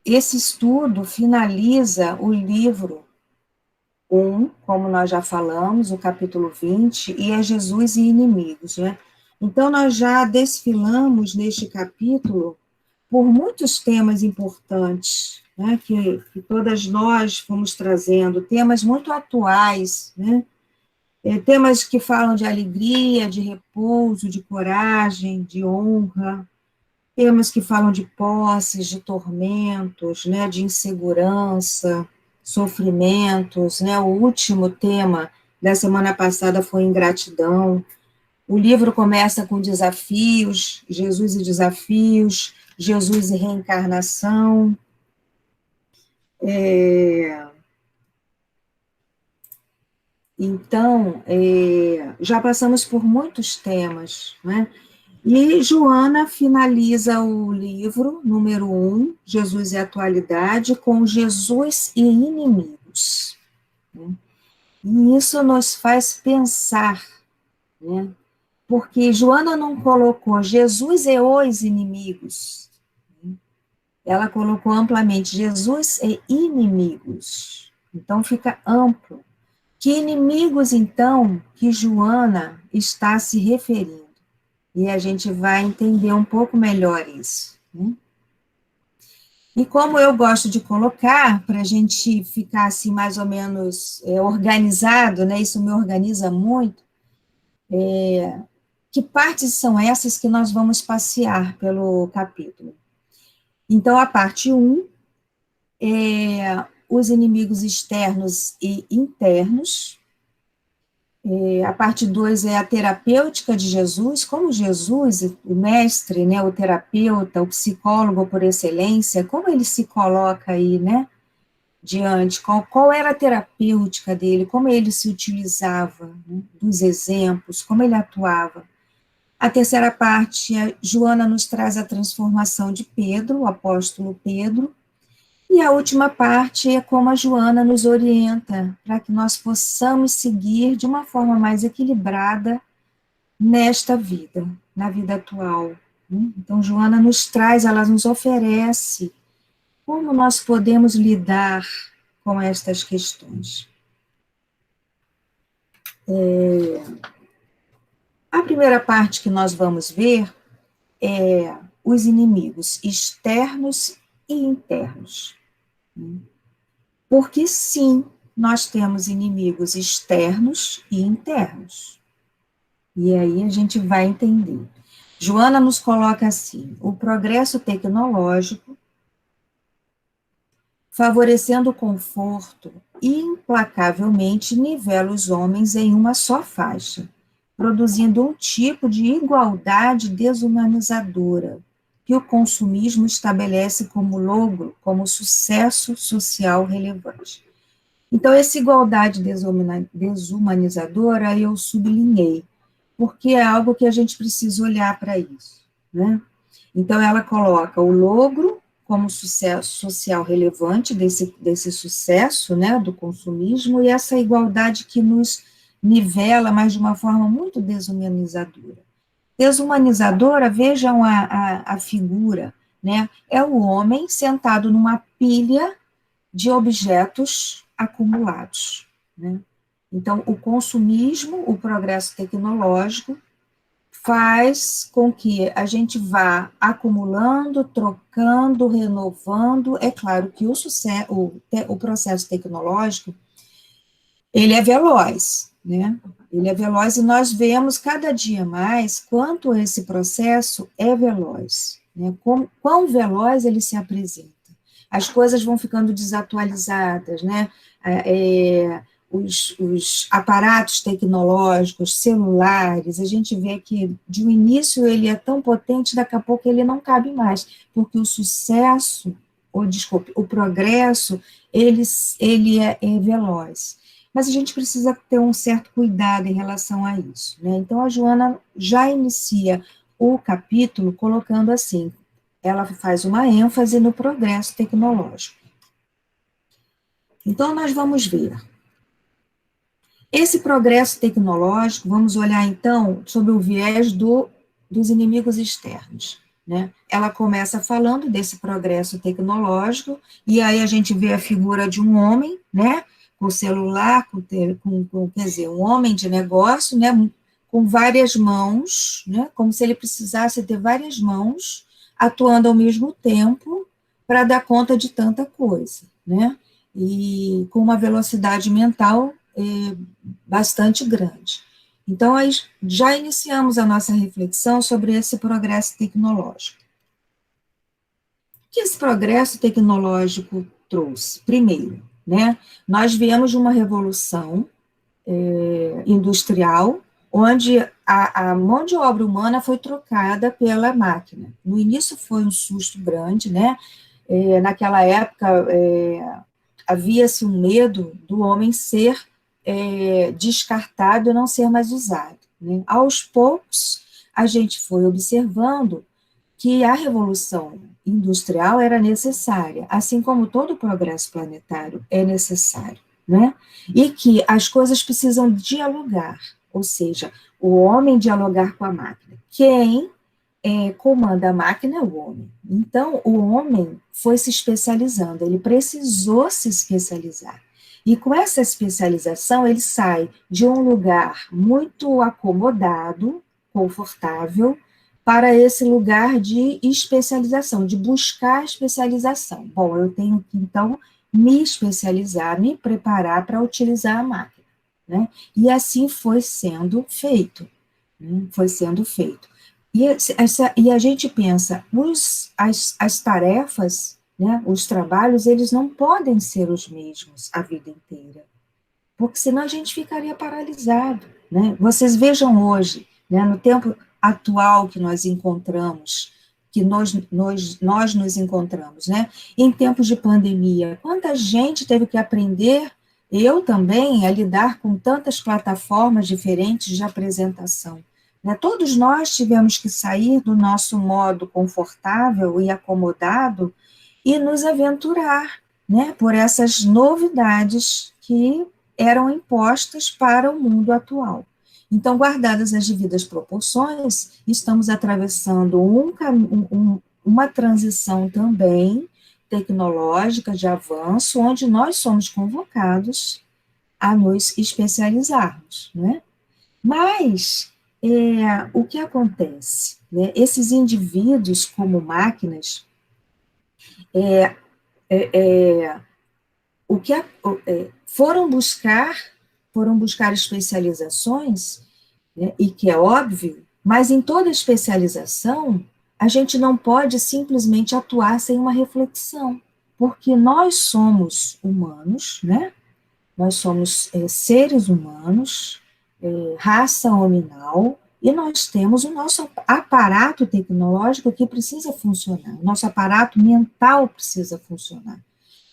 esse estudo finaliza o livro 1, como nós já falamos, o capítulo 20, e é Jesus e inimigos, né? Então, nós já desfilamos neste capítulo por muitos temas importantes, né, que todas nós fomos trazendo, temas muito atuais, né, temas que falam de alegria, de repouso, de coragem, de honra, temas que falam de posses, de tormentos, né, de insegurança, sofrimentos, né, o último tema da semana passada foi ingratidão. O livro começa com desafios, Jesus e desafios, Jesus e reencarnação. Então, já passamos por muitos temas, né? E Joana finaliza o livro, número 1, Jesus e Atualidade, com Jesus e Inimigos. Né? E isso nos faz pensar, né? Porque Joana não colocou Jesus e os inimigos, ela colocou amplamente Jesus e inimigos. Então fica amplo. Que inimigos, então, que Joana está se referindo? E a gente vai entender um pouco melhor isso. Né? E como eu gosto de colocar, para a gente ficar assim mais ou menos organizado, né? Isso me organiza muito. Que partes são essas que nós vamos passear pelo capítulo? Então, a parte 1 os inimigos externos e internos. A parte 2 é a terapêutica de Jesus, como Jesus, o mestre, né, o terapeuta, o psicólogo por excelência, como ele se coloca aí, né, diante, qual era a terapêutica dele, como ele se utilizava, né, dos exemplos, como ele atuava. A terceira parte, a Joana nos traz a transformação de Pedro, o apóstolo Pedro, e a última parte é como a Joana nos orienta para que nós possamos seguir de uma forma mais equilibrada nesta vida, na vida atual. Então, Joana nos traz, ela nos oferece como nós podemos lidar com estas questões. A primeira parte que nós vamos ver é os inimigos externos e internos. Porque, sim, nós temos inimigos externos e internos. E aí a gente vai entender. Joana nos coloca assim: o progresso tecnológico, favorecendo o conforto, implacavelmente nivela os homens em uma só faixa, produzindo um tipo de igualdade desumanizadora, que o consumismo estabelece como logro, como sucesso social relevante. Então, essa igualdade desumanizadora eu sublinhei, porque é algo que a gente precisa olhar para isso, né? Então, ela coloca o logro como sucesso social relevante desse sucesso, né, do consumismo, e essa igualdade que nos nivela, mas de uma forma muito desumanizadora. Desumanizadora, vejam a figura, né? É o homem sentado numa pilha de objetos acumulados, né? Então, o consumismo, o progresso tecnológico, faz com que a gente vá acumulando, trocando, renovando. É claro que o processo tecnológico, ele é veloz, né? Ele é veloz e nós vemos cada dia mais quanto esse processo é veloz, né? Quão veloz ele se apresenta. As coisas vão ficando desatualizadas, né? Os aparatos tecnológicos, celulares, a gente vê que de um início ele é tão potente, daqui a pouco ele não cabe mais, porque o sucesso, ou desculpe, o progresso, ele é veloz. Mas a gente precisa ter um certo cuidado em relação a isso, né? Então a Joana já inicia o capítulo colocando assim, ela faz uma ênfase no progresso tecnológico. Então nós vamos ver. Esse progresso tecnológico, vamos olhar então sob o viés dos inimigos externos. né? Ela começa falando desse progresso tecnológico, e aí a gente vê a figura de um homem, né? Com celular, quer dizer, um homem de negócio, né? Com várias mãos, né? Como se ele precisasse ter várias mãos atuando ao mesmo tempo para dar conta de tanta coisa, né? E com uma velocidade mental bastante grande. Então, aí já iniciamos a nossa reflexão sobre esse progresso tecnológico. O que esse progresso tecnológico trouxe? Primeiro, né, nós viemos de uma revolução industrial, onde a mão de obra humana foi trocada pela máquina. No início foi um susto grande, né? Naquela época, havia-se um medo do homem ser descartado e não ser mais usado, né? Aos poucos, a gente foi observando que a revolução industrial era necessária, assim como todo o progresso planetário é necessário, né? E que as coisas precisam dialogar, ou seja, o homem dialogar com a máquina. Quem comanda a máquina é o homem. Então, o homem foi se especializando, ele precisou se especializar. E com essa especialização, ele sai de um lugar muito acomodado, confortável, para esse lugar de especialização, de buscar especialização. Bom, eu tenho que, então, me especializar, me preparar para utilizar a máquina, né? E assim foi sendo feito, né? Foi sendo feito. E a gente pensa, as tarefas, né, os trabalhos, eles não podem ser os mesmos a vida inteira, porque senão a gente ficaria paralisado, né? Vocês vejam hoje, né, no tempo atual que nós encontramos, que nós nos encontramos, né, em tempos de pandemia, quanta gente teve que aprender, eu também, a lidar com tantas plataformas diferentes de apresentação, né? Todos nós tivemos que sair do nosso modo confortável e acomodado e nos aventurar, né, por essas novidades que eram impostas para o mundo atual. Então, guardadas as devidas proporções, estamos atravessando uma transição também tecnológica de avanço, onde nós somos convocados a nos especializarmos, né? Mas o que acontece? Né? Esses indivíduos, como máquinas, o que foram buscar especializações, né, e que é óbvio, mas em toda especialização, a gente não pode simplesmente atuar sem uma reflexão, porque nós somos humanos, né? Nós somos seres humanos, raça hominal, e nós temos o nosso aparato tecnológico que precisa funcionar, o nosso aparato mental precisa funcionar.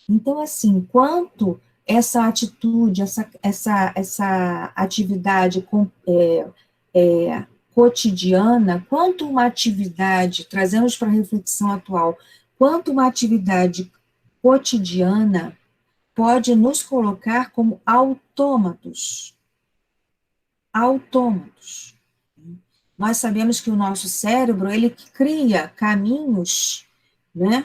Então, assim, quanto essa atitude, essa atividade cotidiana, quanto uma atividade, trazemos para a reflexão atual, quanto uma atividade cotidiana pode nos colocar como autômatos. Autômatos. Nós sabemos que o nosso cérebro, ele cria caminhos, né?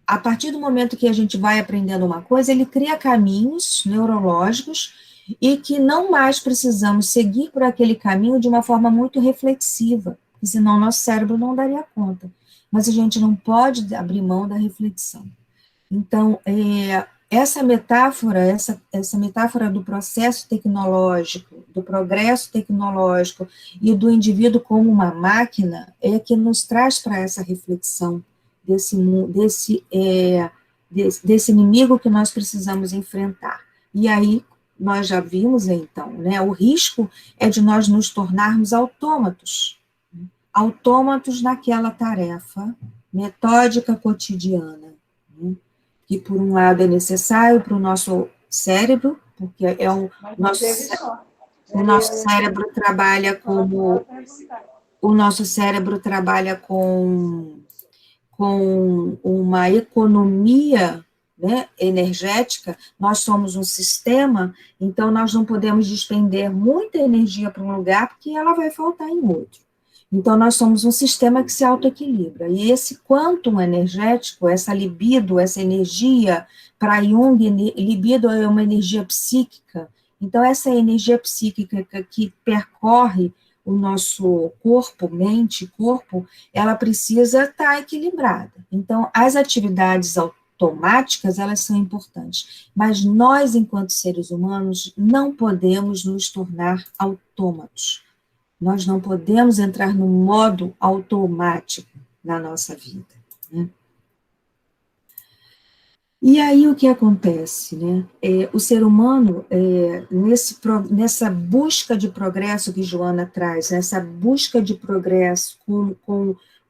A partir do momento que a gente vai aprendendo uma coisa, ele cria caminhos neurológicos e que não mais precisamos seguir por aquele caminho de uma forma muito reflexiva, porque senão nosso cérebro não daria conta. Mas a gente não pode abrir mão da reflexão. Então, essa metáfora do processo tecnológico, do progresso tecnológico e do indivíduo como uma máquina é que nos traz para essa reflexão desse inimigo que nós precisamos enfrentar. E aí, nós já vimos, então, né, o risco é de nós nos tornarmos autômatos naquela tarefa metódica cotidiana, né, que, por um lado, é necessário para o nosso cérebro, porque o nosso cérebro trabalha como... O nosso cérebro trabalha com uma economia, né, energética, nós somos um sistema, então nós não podemos despender muita energia para um lugar, porque ela vai faltar em outro. Então, nós somos um sistema que se autoequilibra. E esse quantum energético, essa libido, essa energia, para Jung, libido é uma energia psíquica. Então, essa energia psíquica que percorre o nosso corpo, mente, corpo, ela precisa estar equilibrada. Então, as atividades automáticas, elas são importantes. Mas nós, enquanto seres humanos, não podemos nos tornar autômatos. Nós não podemos entrar no modo automático na nossa vida, né? E aí o que acontece, né? O ser humano, nessa busca de progresso que Joana traz, nessa busca de progresso com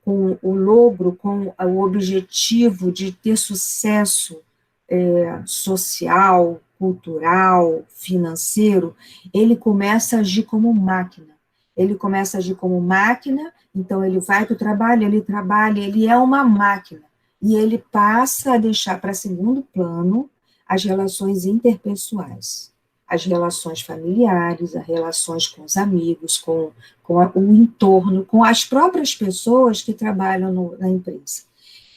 o logro, com o objetivo de ter sucesso social, cultural, financeiro, ele começa a agir como máquina. Ele começa a agir como máquina, então ele vai para o trabalho, ele trabalha, ele é uma máquina. E ele passa a deixar para segundo plano as relações interpessoais, as relações familiares, as relações com os amigos, com o entorno, com as próprias pessoas que trabalham na empresa.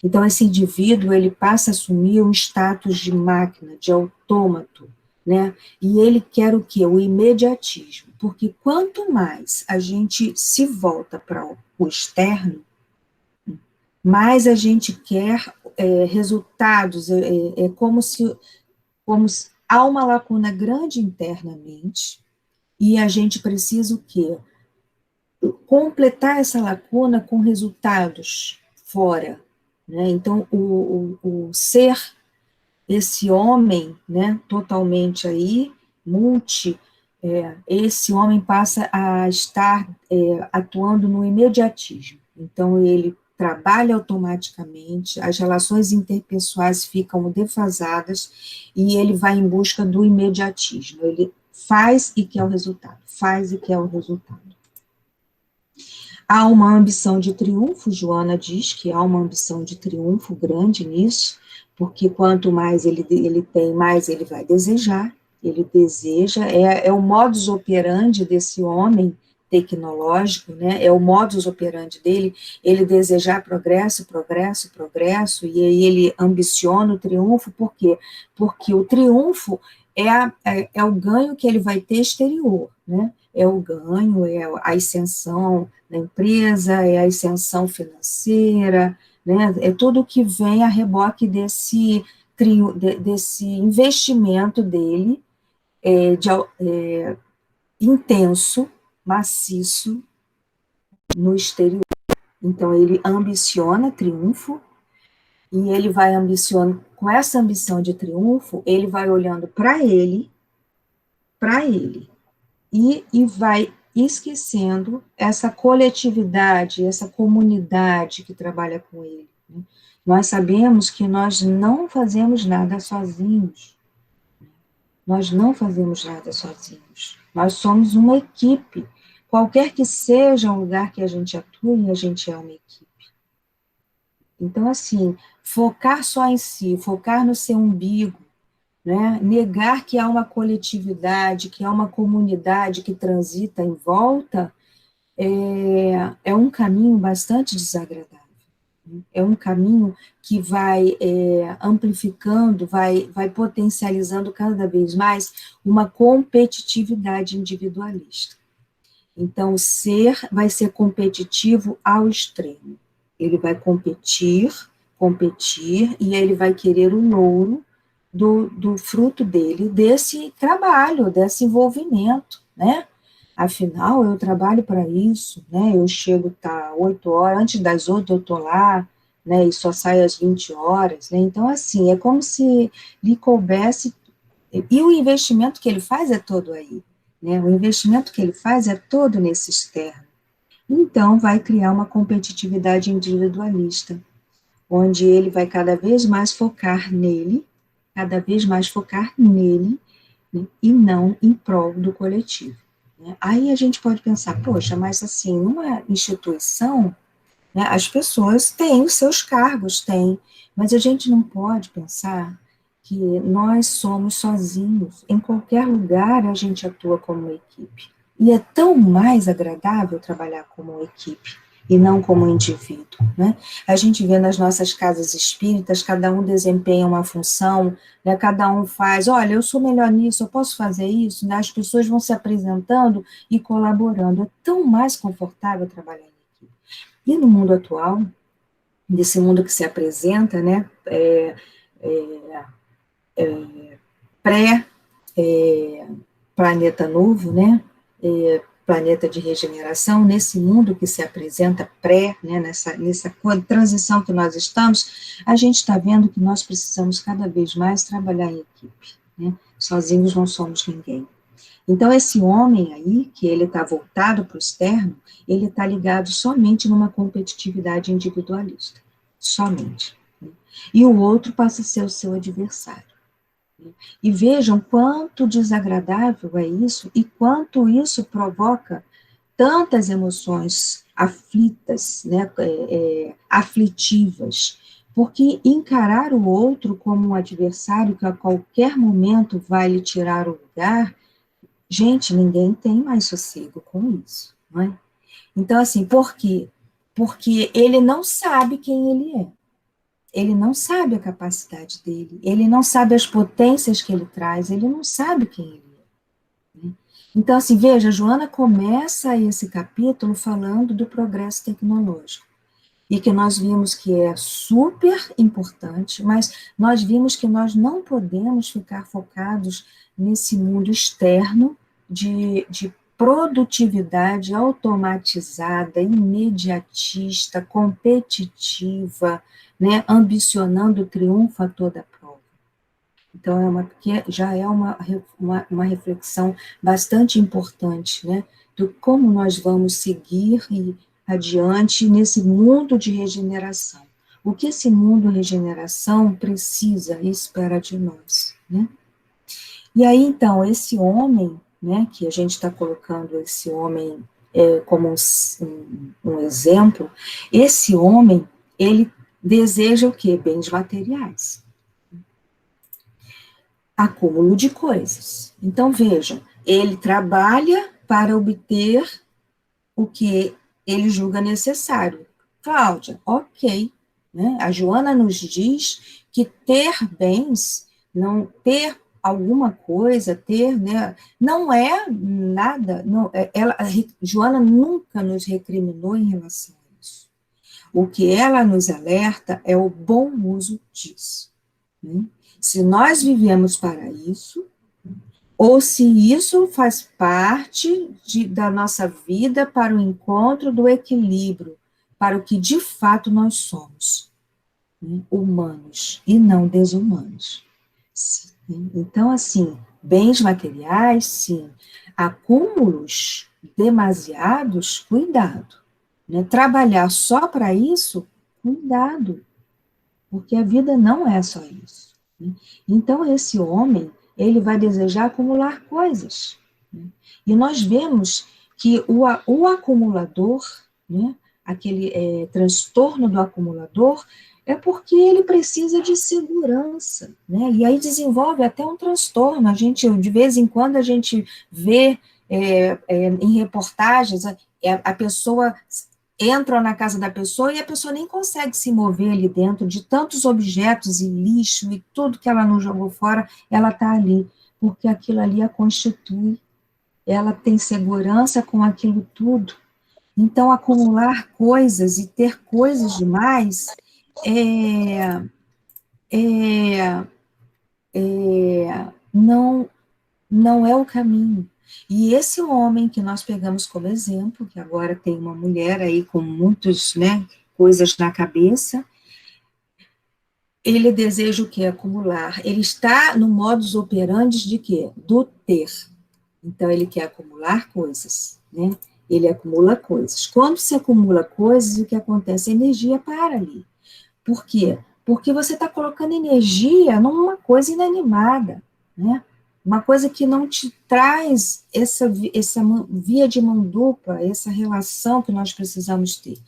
Então, esse indivíduo, ele passa a assumir um status de máquina, de autômato, né? E ele quer o quê? O imediatismo. Porque quanto mais a gente se volta para o externo, mais a gente quer resultados, como se há uma lacuna grande internamente, e a gente precisa o quê? Completar essa lacuna com resultados fora, né? Então, o ser esse homem, né, totalmente aí, esse homem passa a estar atuando no imediatismo. Então, ele trabalha automaticamente, as relações interpessoais ficam defasadas e ele vai em busca do imediatismo. Ele faz e quer o resultado, faz e quer o resultado. Há uma ambição de triunfo, Joana diz que há uma ambição de triunfo grande nisso, porque quanto mais ele tem, mais ele vai desejar, ele deseja, é o modus operandi desse homem tecnológico, né, é o modus operandi dele, ele desejar progresso, progresso, progresso, e aí ele ambiciona o triunfo, por quê? Porque o triunfo é o ganho que ele vai ter exterior, né, é o ganho, é a ascensão da empresa, é a ascensão financeira, né, é tudo que vem a reboque desse investimento dele, intenso, maciço, no exterior. Então, ele ambiciona triunfo, e ele vai ambicionando, com essa ambição de triunfo, ele vai olhando para ele, e vai esquecendo essa coletividade, essa comunidade que trabalha com ele, né? Nós sabemos que nós não fazemos nada sozinhos. Nós não fazemos nada sozinhos. Nós somos uma equipe. Qualquer que seja o lugar que a gente atue, a gente é uma equipe. Então, assim, focar só em si, focar no seu umbigo, né? Negar que há uma coletividade, que há uma comunidade que transita em volta, é um caminho bastante desagradável. É um caminho que vai amplificando, vai potencializando cada vez mais uma competitividade individualista. Então, o ser vai ser competitivo ao extremo. Ele vai competir, e ele vai querer o louro do fruto dele, desse trabalho, desse envolvimento, né? Afinal, eu trabalho para isso, né? Eu chego, 8 horas, antes das 8 eu estou lá, né? E só saio às 20 horas, né? Então, assim, é como se lhe coubesse, e o investimento que ele faz é todo aí, né? O investimento que ele faz é todo nesse externo. Então, vai criar uma competitividade individualista, onde ele vai cada vez mais focar nele, cada vez mais focar nele, né, e não em prol do coletivo, né? Aí a gente pode pensar, poxa, mas assim, numa instituição, né, as pessoas têm os seus cargos, têm, mas a gente não pode pensar que nós somos sozinhos. Em qualquer lugar a gente atua como uma equipe. E é tão mais agradável trabalhar como equipe e não como indivíduo, né? A gente vê nas nossas casas espíritas, cada um desempenha uma função, né? Cada um faz, olha, eu sou melhor nisso, eu posso fazer isso, né? As pessoas vão se apresentando e colaborando. É tão mais confortável trabalhar em equipe. E no mundo atual, nesse mundo que se apresenta, né? É, pré planeta novo, né? Planeta de regeneração, nesse mundo que se apresenta pré, né, nessa transição que nós estamos, a gente está vendo que nós precisamos cada vez mais trabalhar em equipe, né? Sozinhos não somos ninguém. Então, esse homem aí, que ele está voltado para o externo, ele está ligado somente numa competitividade individualista, somente. Né? E o outro passa a ser o seu adversário. E vejam quanto desagradável é isso e quanto isso provoca tantas emoções aflitas, né, aflitivas, porque encarar o outro como um adversário que a qualquer momento vai lhe tirar o lugar, gente, ninguém tem mais sossego com isso, não é? Então, assim, por quê? Porque ele não sabe quem ele é. Ele não sabe a capacidade dele, ele não sabe as potências que ele traz, ele não sabe quem ele é. Né? Então, assim, veja, a Joana começa esse capítulo falando do progresso tecnológico, e que nós vimos que é super importante, mas nós vimos que nós não podemos ficar focados nesse mundo externo de produtividade automatizada, imediatista, competitiva, né, ambicionando o triunfo a toda prova. Então, já é uma reflexão bastante importante, né, do como nós vamos seguir adiante nesse mundo de regeneração. O que esse mundo de regeneração precisa e espera de nós, né? E aí, então, esse homem, né, que a gente está colocando esse homem como um exemplo, esse homem, ele deseja o quê? Bens materiais. Acúmulo de coisas. Então, vejam, ele trabalha para obter o que ele julga necessário. Cláudia, ok. Né? A Joana nos diz que ter bens, não ter alguma coisa, ter, né, não é nada, não, Joana nunca nos recriminou em relação a isso. O que ela nos alerta é o bom uso disso. Né? Se nós vivemos para isso, ou se isso faz parte da nossa vida para o encontro do equilíbrio, para o que de fato nós somos, né? Humanos e não desumanos. Sim. Então, assim, bens materiais, sim. Acúmulos demasiados, cuidado. Né? Trabalhar só para isso, cuidado, porque a vida não é só isso. Né? Então, esse homem, ele vai desejar acumular coisas. Né? E nós vemos que o acumulador, né, aquele transtorno do acumulador, é porque ele precisa de segurança, né? E aí desenvolve até um transtorno. A gente, de vez em quando, a gente vê em reportagens a pessoa entram na casa da pessoa e a pessoa nem consegue se mover ali dentro de tantos objetos e lixo e tudo que ela não jogou fora, ela está ali, porque aquilo ali a constitui, ela tem segurança com aquilo tudo. Então, acumular coisas e ter coisas demais é, não é o caminho. E esse homem que nós pegamos como exemplo, que agora tem uma mulher aí com muitas, né, coisas na cabeça, ele deseja o quê? Acumular. Ele está no modus operandi de quê? Do ter. Então, ele quer acumular coisas, né? Ele acumula coisas. Quando se acumula coisas, o que acontece? A energia para ali. Por quê? Porque você está colocando energia numa coisa inanimada, né? Uma coisa que não te traz essa via de mão dupla, essa relação que nós precisamos ter.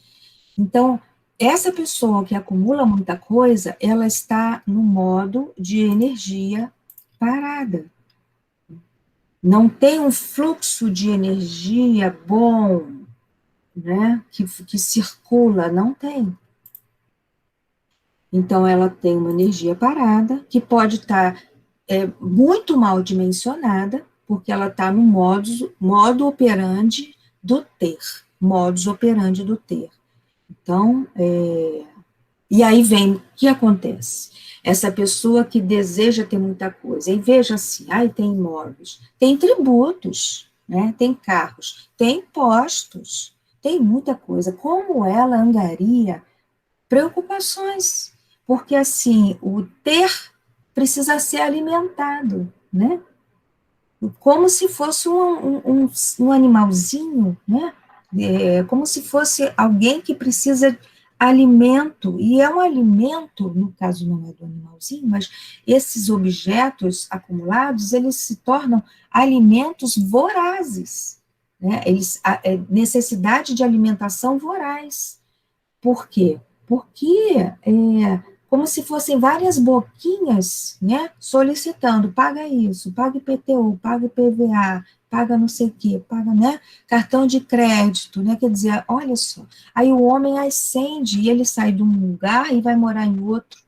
Então, essa pessoa que acumula muita coisa, ela está no modo de energia parada. não tem um fluxo de energia bom, né, que circula, não tem. Então, ela tem uma energia parada, que pode estar muito mal dimensionada, porque ela está no modo operandi do ter, modus operandi do ter. Então, e aí vem, o que acontece? Essa pessoa que deseja ter muita coisa, e veja assim, tem imóveis, tem tributos, né? Tem carros, tem impostos, tem muita coisa. Como ela angaria preocupações? Porque, assim, o ter precisa ser alimentado, né? Como se fosse um animalzinho, né? Como se fosse alguém que precisa alimento, e é um alimento, no caso não é do animalzinho, mas esses objetos acumulados, eles se tornam alimentos vorazes, né? Necessidade de alimentação voraz. Por quê? Porque como se fossem várias boquinhas, né, solicitando, paga isso, paga IPTU, paga IPVA, paga não sei o quê, paga, né, cartão de crédito, né, quer dizer, olha só, aí o homem ascende e ele sai de um lugar e vai morar em outro,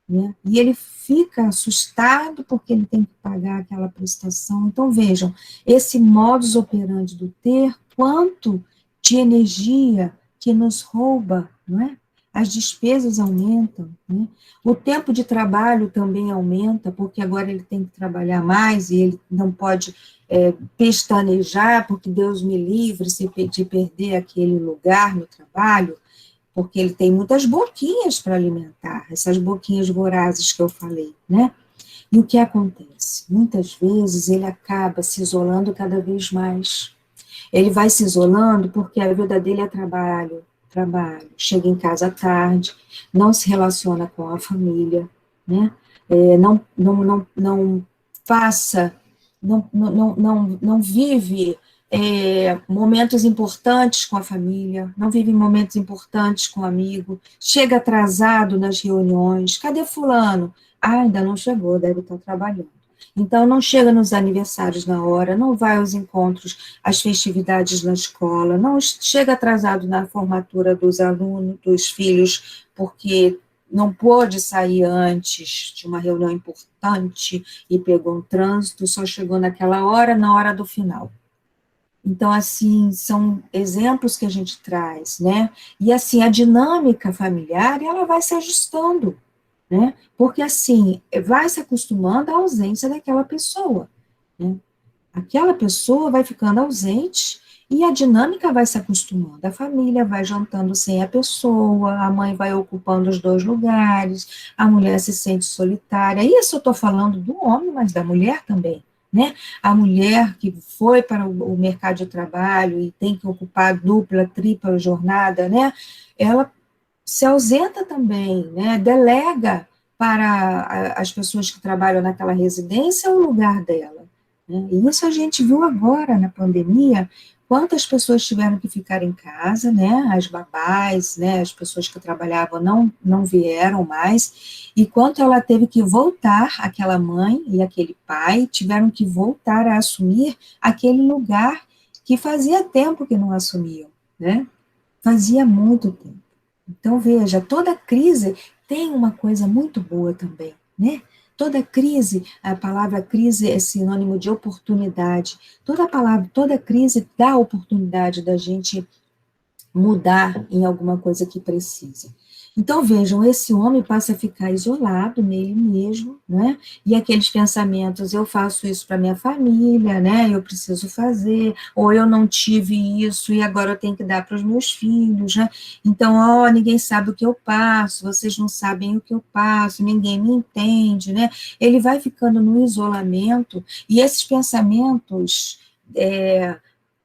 né, e ele fica assustado porque ele tem que pagar aquela prestação. Então, vejam, esse modus operandi do ter, quanto de energia que nos rouba, não é? As despesas aumentam, né? O tempo de trabalho também aumenta, porque agora ele tem que trabalhar mais e ele não pode pestanejar, porque Deus me livre de perder aquele lugar no trabalho, porque ele tem muitas boquinhas para alimentar, essas boquinhas vorazes que eu falei, né? E o que acontece? Muitas vezes ele acaba se isolando cada vez mais. Ele vai se isolando porque a vida dele é trabalho, trabalho. Chega em casa à tarde, não se relaciona com a família, né? Não passa, não vive momentos importantes com a família, não vive momentos importantes com o amigo, chega atrasado nas reuniões. Cadê fulano? Ainda não chegou, deve estar trabalhando. Então, não chega nos aniversários na hora, não vai aos encontros, às festividades na escola, não chega atrasado na formatura dos alunos, dos filhos, porque não pôde sair antes de uma reunião importante e pegou um trânsito, só chegou naquela hora, na hora do final. Então, assim, são exemplos que a gente traz, né? E, assim, a dinâmica familiar, ela vai se ajustando, né? Porque, assim, vai se acostumando à ausência daquela pessoa, né? Aquela pessoa vai ficando ausente e a dinâmica vai se acostumando. A família vai jantando sem a pessoa, a mãe vai ocupando os dois lugares, a mulher se sente solitária. Isso eu estou falando do homem, mas da mulher também, né? A mulher que foi para o mercado de trabalho e tem que ocupar dupla, tripla jornada, né? Ela se ausenta também, né? Delega para as pessoas que trabalham naquela residência o lugar dela, né? E isso a gente viu agora na pandemia, quantas pessoas tiveram que ficar em casa, né? As babás, né? As pessoas que trabalhavam não vieram mais, e quanto ela teve que voltar, aquela mãe e aquele pai tiveram que voltar a assumir aquele lugar que fazia tempo que não assumiam, né? Fazia muito tempo. Então, veja, toda crise tem uma coisa muito boa também, né? Toda crise, a palavra crise é sinônimo de oportunidade. Toda crise dá a oportunidade da gente mudar em alguma coisa que precisa. Então, vejam, esse homem passa a ficar isolado nele mesmo, né? E aqueles pensamentos, eu faço isso para minha família, né? Eu preciso fazer, ou eu não tive isso e agora eu tenho que dar para os meus filhos, né? Então, ninguém sabe o que eu passo, vocês não sabem o que eu passo, ninguém me entende, né? Ele vai ficando no isolamento e esses pensamentos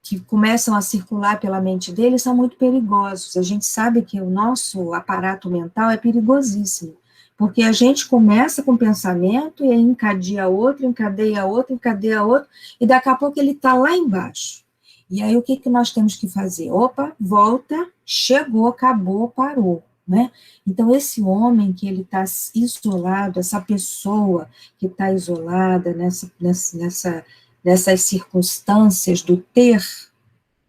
que começam a circular pela mente dele são muito perigosos. A gente sabe que o nosso aparato mental é perigosíssimo, porque a gente começa com pensamento e aí encadeia outro, encadeia outro, encadeia outro, e daqui a pouco ele está lá embaixo. E aí o que nós temos que fazer? Opa, volta, chegou, acabou, parou, né? Então esse homem que ele está isolado, essa pessoa que está isolada nessa dessas circunstâncias do ter,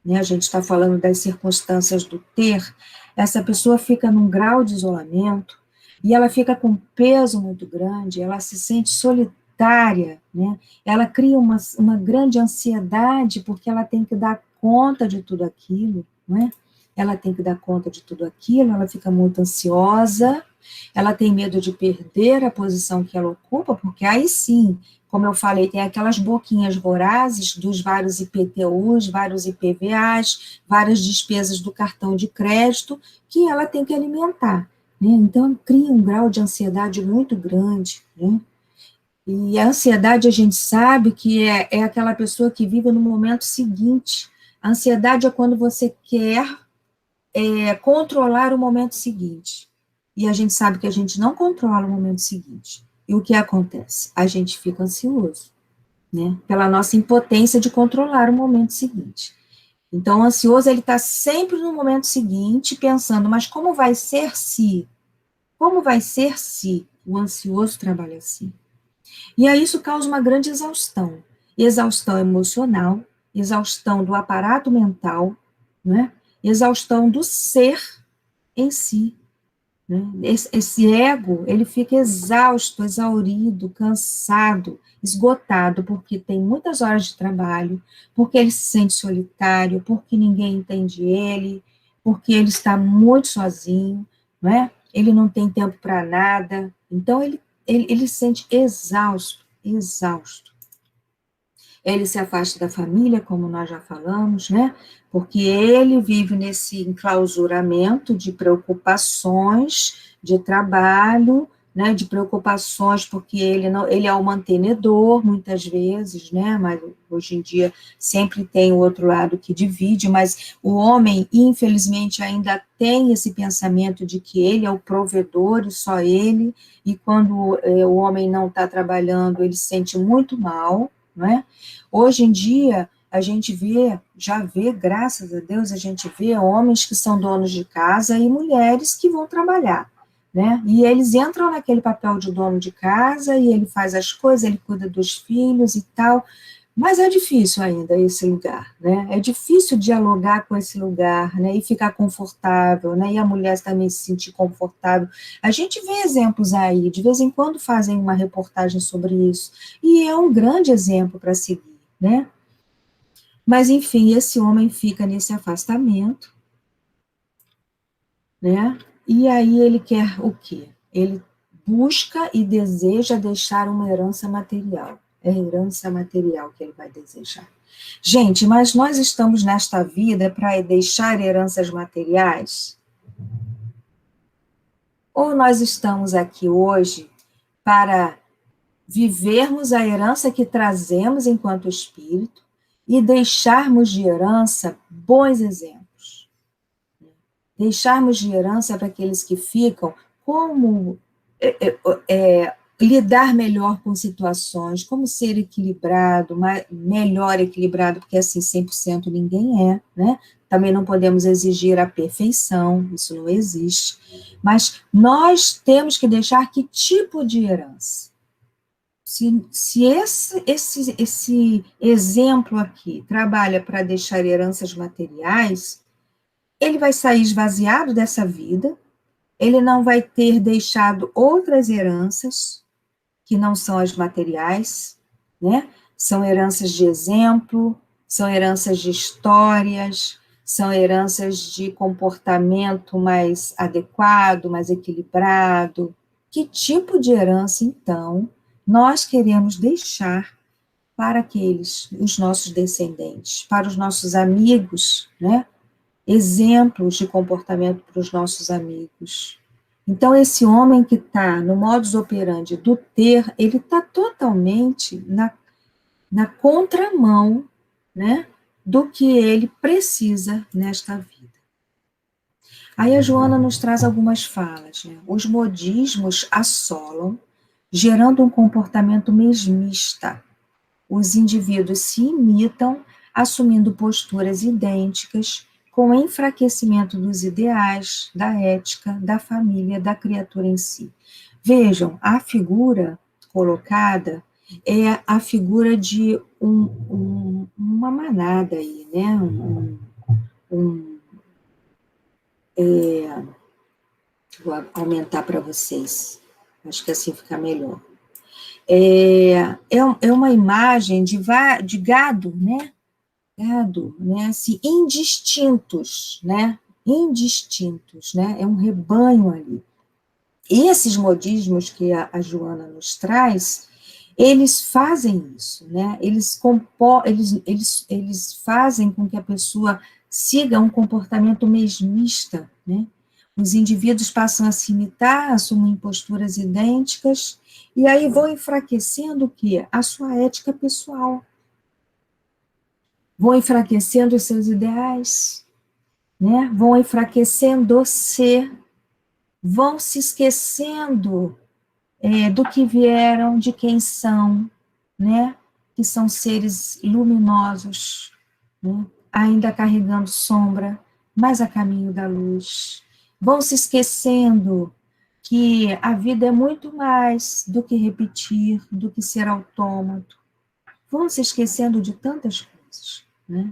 né, a gente está falando das circunstâncias do ter, essa pessoa fica num grau de isolamento, e ela fica com um peso muito grande, ela se sente solitária, né, ela cria uma grande ansiedade, porque ela tem que dar conta de tudo aquilo, né, ela tem que dar conta de tudo aquilo, ela fica muito ansiosa, ela tem medo de perder a posição que ela ocupa, porque aí sim, como eu falei, tem aquelas boquinhas vorazes dos vários IPTUs, vários IPVAs, várias despesas do cartão de crédito, que ela tem que alimentar, né? Então, cria um grau de ansiedade muito grande, né? E a ansiedade, a gente sabe que é aquela pessoa que vive no momento seguinte. A ansiedade é quando você quer controlar o momento seguinte. E a gente sabe que a gente não controla o momento seguinte. E o que acontece? A gente fica ansioso, né? Pela nossa impotência de controlar o momento seguinte. Então, o ansioso, ele está sempre no momento seguinte, pensando, mas como vai ser se? Como vai ser se o ansioso trabalha assim? E aí isso causa uma grande exaustão. Exaustão emocional, exaustão do aparato mental, né? Exaustão do ser em si. Né? Esse ego, ele fica exausto, exaurido, cansado, esgotado, porque tem muitas horas de trabalho, porque ele se sente solitário, porque ninguém entende ele, porque ele está muito sozinho, não é? Ele não tem tempo para nada, então ele se sente exausto, exausto. Ele se afasta da família, como nós já falamos, né? Porque ele vive nesse enclausuramento de preocupações, de trabalho, né? De preocupações, porque ele é o mantenedor, muitas vezes, né? Mas hoje em dia sempre tem o outro lado que divide, mas o homem, infelizmente, ainda tem esse pensamento de que ele é o provedor e só ele, e quando o homem não está trabalhando, ele se sente muito mal, não é? Hoje em dia, a gente já vê, graças a Deus, a gente vê homens que são donos de casa e mulheres que vão trabalhar, né? E eles entram naquele papel de dono de casa e ele faz as coisas, ele cuida dos filhos e tal, mas é difícil ainda esse lugar, né? É difícil dialogar com esse lugar, né? E ficar confortável, né? E a mulher também se sentir confortável. A gente vê exemplos aí, de vez em quando fazem uma reportagem sobre isso, e é um grande exemplo para seguir, né? Mas, enfim, esse homem fica nesse afastamento, né? E aí ele quer o quê? Ele busca e deseja deixar uma herança material. É herança material que ele vai desejar. Gente, mas nós estamos nesta vida para deixar heranças materiais? Ou nós estamos aqui hoje para vivermos a herança que trazemos enquanto espírito e deixarmos de herança bons exemplos? Deixarmos de herança para aqueles que ficam, como lidar melhor com situações, como ser equilibrado, melhor equilibrado, porque assim 100% ninguém é, né? Também não podemos exigir a perfeição, isso não existe. Mas nós temos que deixar que tipo de herança? Se esse exemplo aqui trabalha para deixar heranças materiais, ele vai sair esvaziado dessa vida, ele não vai ter deixado outras heranças, que não são as materiais, né? São heranças de exemplo, são heranças de histórias, são heranças de comportamento mais adequado, mais equilibrado. Que tipo de herança, então, nós queremos deixar para os nossos descendentes, para os nossos amigos, né? Exemplos de comportamento para os nossos amigos. Então, esse homem que está no modus operandi do ter, ele está totalmente na contramão, né, do que ele precisa nesta vida. Aí a Joana nos traz algumas falas, né? Os modismos assolam, gerando um comportamento mesmista. Os indivíduos se imitam, assumindo posturas idênticas, com o enfraquecimento dos ideais, da ética, da família, da criatura em si. Vejam, a figura colocada é a figura de uma manada aí, né? Vou aumentar para vocês, acho que assim fica melhor. É uma imagem de gado, né? Gado, né? Assim, indistintos, né? Indistintos, né? É um rebanho ali. E esses modismos que a Joana nos traz, eles fazem isso, né? Eles fazem com que a pessoa siga um comportamento mesmista, né? Os indivíduos passam a se imitar, assumem posturas idênticas, e aí vão enfraquecendo o quê? A sua ética pessoal. Vão enfraquecendo os seus ideais, né? Vão enfraquecendo-se, vão se esquecendo do que vieram, de quem são, né? Que são seres luminosos, né? Ainda carregando sombra, mas a caminho da luz. Vão se esquecendo que a vida é muito mais do que repetir, do que ser autômato. Vão se esquecendo de tantas coisas, né?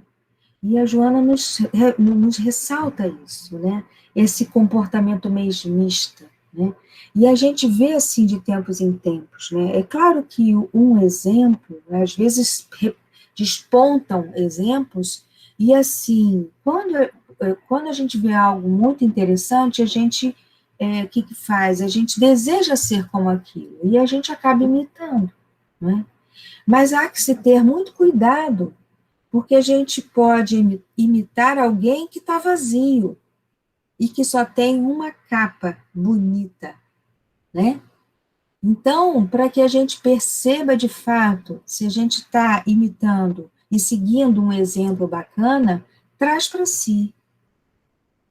E a Joana nos ressalta isso, né? Esse comportamento mesmista, né? E a gente vê assim de tempos em tempos, né? É claro que um exemplo, às vezes despontam exemplos, e assim, quando a gente vê algo muito interessante, a gente, o que faz? A gente deseja ser como aquilo, e a gente acaba imitando, né? Mas há que se ter muito cuidado, porque a gente pode imitar alguém que está vazio e que só tem uma capa bonita, né? Então, para que a gente perceba de fato se a gente está imitando e seguindo um exemplo bacana, traz para si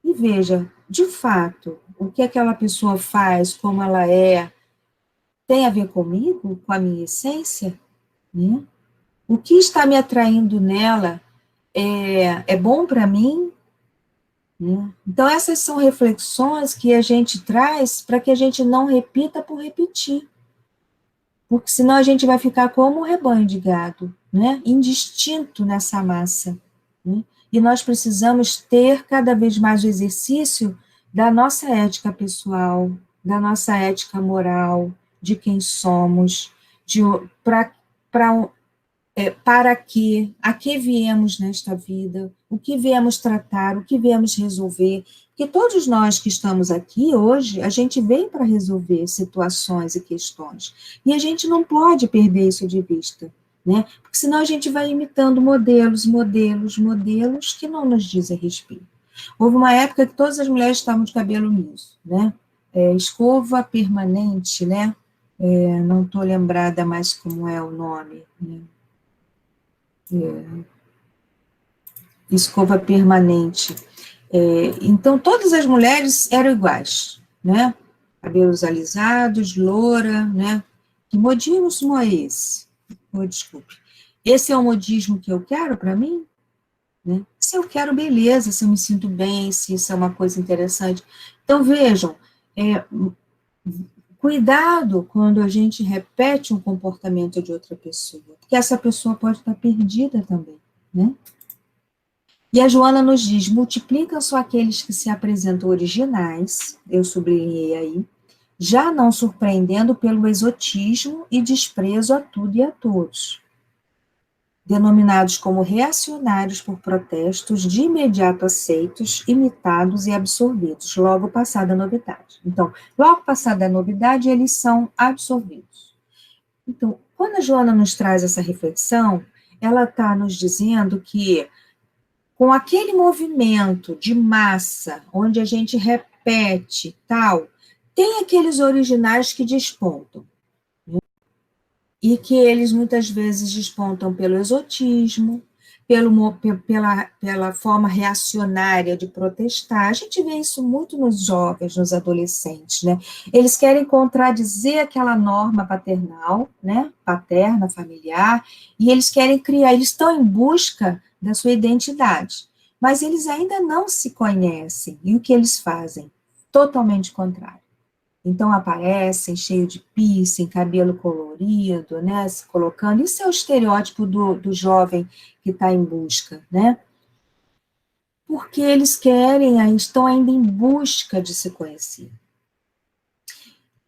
e veja, de fato, o que aquela pessoa faz, como ela é, tem a ver comigo, com a minha essência, né? O que está me atraindo nela é bom para mim, né? Então, essas são reflexões que a gente traz para que a gente não repita por repetir, porque senão a gente vai ficar como um rebanho de gado, né? Indistinto nessa massa, né? E nós precisamos ter cada vez mais o exercício da nossa ética pessoal, da nossa ética moral, de quem somos, para que, a que viemos nesta vida, o que viemos tratar, o que viemos resolver, que todos nós que estamos aqui hoje, a gente veio para resolver situações e questões, e a gente não pode perder isso de vista, né? Porque senão a gente vai imitando modelos que não nos dizem respeito. Houve uma época que todas as mulheres estavam de cabelo liso, né? Escova permanente, né? Não estou lembrada mais como é o nome, né? Escova permanente. Então, todas as mulheres eram iguais, né? Cabelos alisados, loura, né? Que modismo é esse? Oh, desculpe. Esse é o modismo que eu quero para mim? Né? Se eu quero, beleza, se eu me sinto bem, se isso é uma coisa interessante. Então, vejam, cuidado quando a gente repete um comportamento de outra pessoa, porque essa pessoa pode estar perdida também, né? E a Joana nos diz, multiplicam-se aqueles que se apresentam originais, eu sublinhei aí, já não surpreendendo pelo exotismo e desprezo a tudo e a todos, denominados como reacionários por protestos de imediato aceitos, imitados e absorvidos, logo passada a novidade. Então, logo passada a novidade, eles são absorvidos. Então, quando a Joana nos traz essa reflexão, ela está nos dizendo que com aquele movimento de massa, onde a gente repete tal, tem aqueles originais que despontam. Né? E que eles muitas vezes despontam pelo exotismo, pela forma reacionária de protestar. A gente vê isso muito nos jovens, nos adolescentes, né? Eles querem contradizer aquela norma paternal, né? Paterna, familiar, e eles querem criar, eles estão em busca da sua identidade, mas eles ainda não se conhecem, e o que eles fazem? Totalmente contrário. Então aparecem cheio de piercing, cabelo colorido, né, se colocando. Isso é o estereótipo do jovem que está em busca, né? Porque eles querem, estão ainda em busca de se conhecer.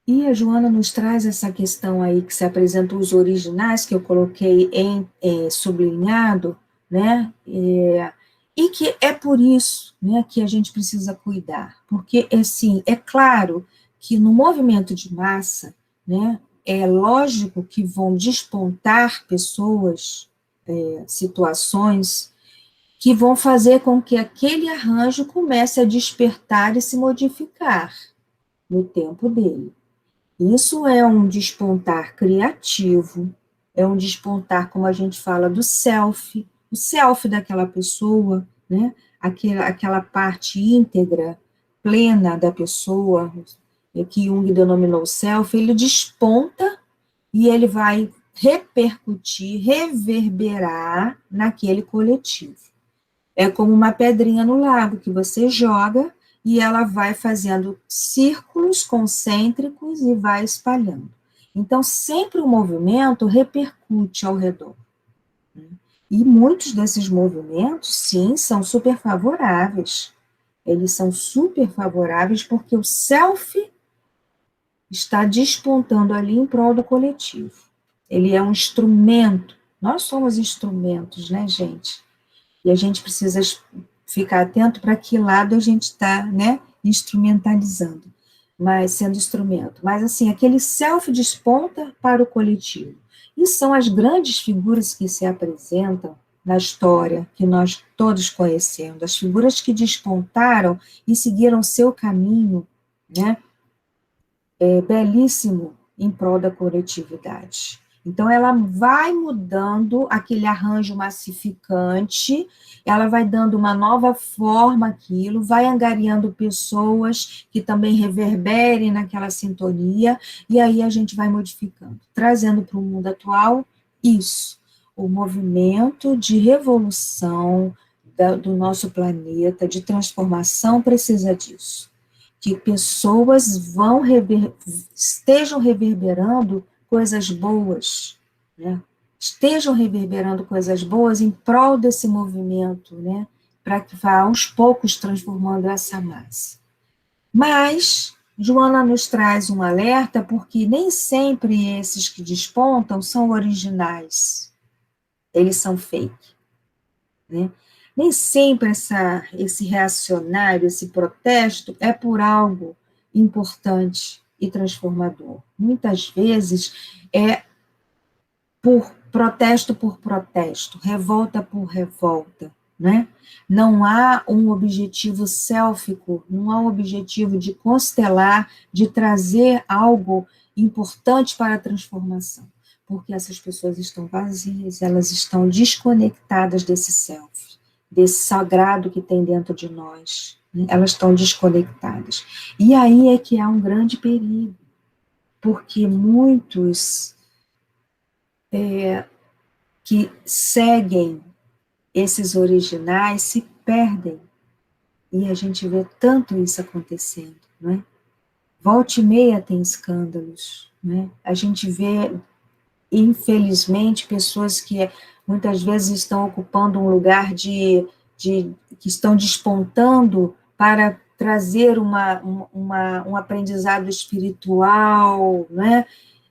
E a Joana nos traz essa questão aí que se apresentam os originais, que eu coloquei em sublinhado, né? E que é por isso, né, que a gente precisa cuidar. Porque, assim, é claro que no movimento de massa, né, é lógico que vão despontar pessoas, situações, que vão fazer com que aquele arranjo comece a despertar e se modificar no tempo dele. Isso é um despontar criativo, é um despontar, como a gente fala, do self, o self daquela pessoa, né? Aquela parte íntegra, plena da pessoa, que Jung denominou self, ele desponta e ele vai repercutir, reverberar naquele coletivo. É como uma pedrinha no lago que você joga e ela vai fazendo círculos concêntricos e vai espalhando. Então, sempre o movimento repercute ao redor. E muitos desses movimentos, sim, são super favoráveis. Eles são super favoráveis porque o self está despontando ali em prol do coletivo. Ele é um instrumento. Nós somos instrumentos, né, gente? E a gente precisa ficar atento para que lado a gente está, né, instrumentalizando, mas sendo instrumento. Mas, assim, aquele self desponta para o coletivo. E são as grandes figuras que se apresentam na história, que nós todos conhecemos, as figuras que despontaram e seguiram seu caminho, né, belíssimo em prol da coletividade. Então, ela vai mudando aquele arranjo massificante, ela vai dando uma nova forma àquilo, vai angariando pessoas que também reverberem naquela sintonia, e aí a gente vai modificando, trazendo para o mundo atual isso, o movimento de revolução do nosso planeta, de transformação, precisa disso, que pessoas estejam reverberando coisas boas, né? Estejam reverberando coisas boas em prol desse movimento, né? Para que vá aos poucos transformando essa massa. Mas Joana nos traz um alerta, porque nem sempre esses que despontam são originais, eles são fake, né? Nem sempre esse reacionário, esse protesto é por algo importante e transformador. Muitas vezes é por protesto, revolta por revolta, né? Não há um objetivo sélfico, não há um objetivo de constelar, de trazer algo importante para a transformação, porque essas pessoas estão vazias, elas estão desconectadas desse self, desse sagrado que tem dentro de nós, né? Elas estão desconectadas. E aí é que há um grande perigo, porque muitos que seguem esses originais se perdem. E a gente vê tanto isso acontecendo, não é? Volta e meia tem escândalos, né? A gente vê, infelizmente, pessoas que muitas vezes estão ocupando um lugar que estão despontando para trazer um aprendizado espiritual, né?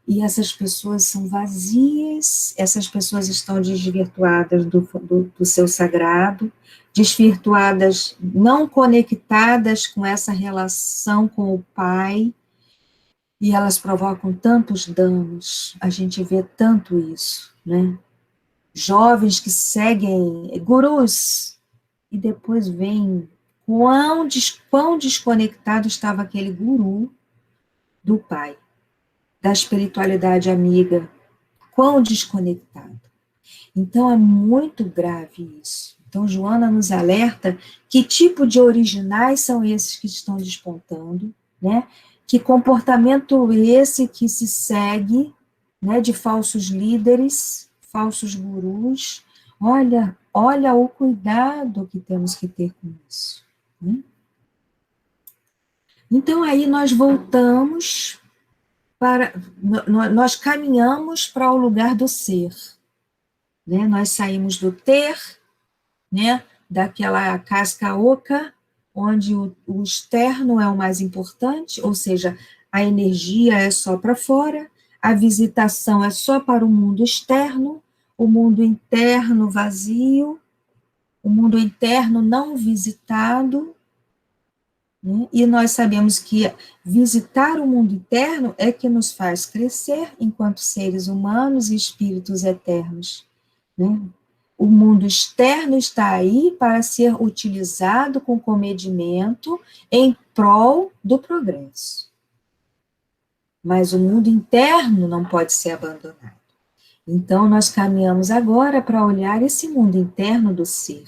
E essas pessoas são vazias, essas pessoas estão desvirtuadas do seu sagrado, desvirtuadas, não conectadas com essa relação com o Pai, e elas provocam tantos danos, a gente vê tanto isso, né? Jovens que seguem gurus, e depois veem quão desconectado estava aquele guru do Pai, da espiritualidade amiga, quão desconectado. Então, é muito grave isso. Então, Joana nos alerta que tipo de originais são esses que estão despontando, né? Que comportamento esse que se segue, né, de falsos líderes, falsos gurus. Olha o cuidado que temos que ter com isso, né? Então, aí nós voltamos para, nós caminhamos para o lugar do ser, né? Nós saímos do ter, né? Daquela casca oca, onde o externo é o mais importante, ou seja, a energia é só para fora, a visitação é só para o mundo externo, o mundo interno vazio, o mundo interno não visitado, né? E nós sabemos que visitar o mundo interno é que nos faz crescer enquanto seres humanos e espíritos eternos, né? O mundo externo está aí para ser utilizado com comedimento em prol do progresso. Mas o mundo interno não pode ser abandonado. Então, nós caminhamos agora para olhar esse mundo interno do ser.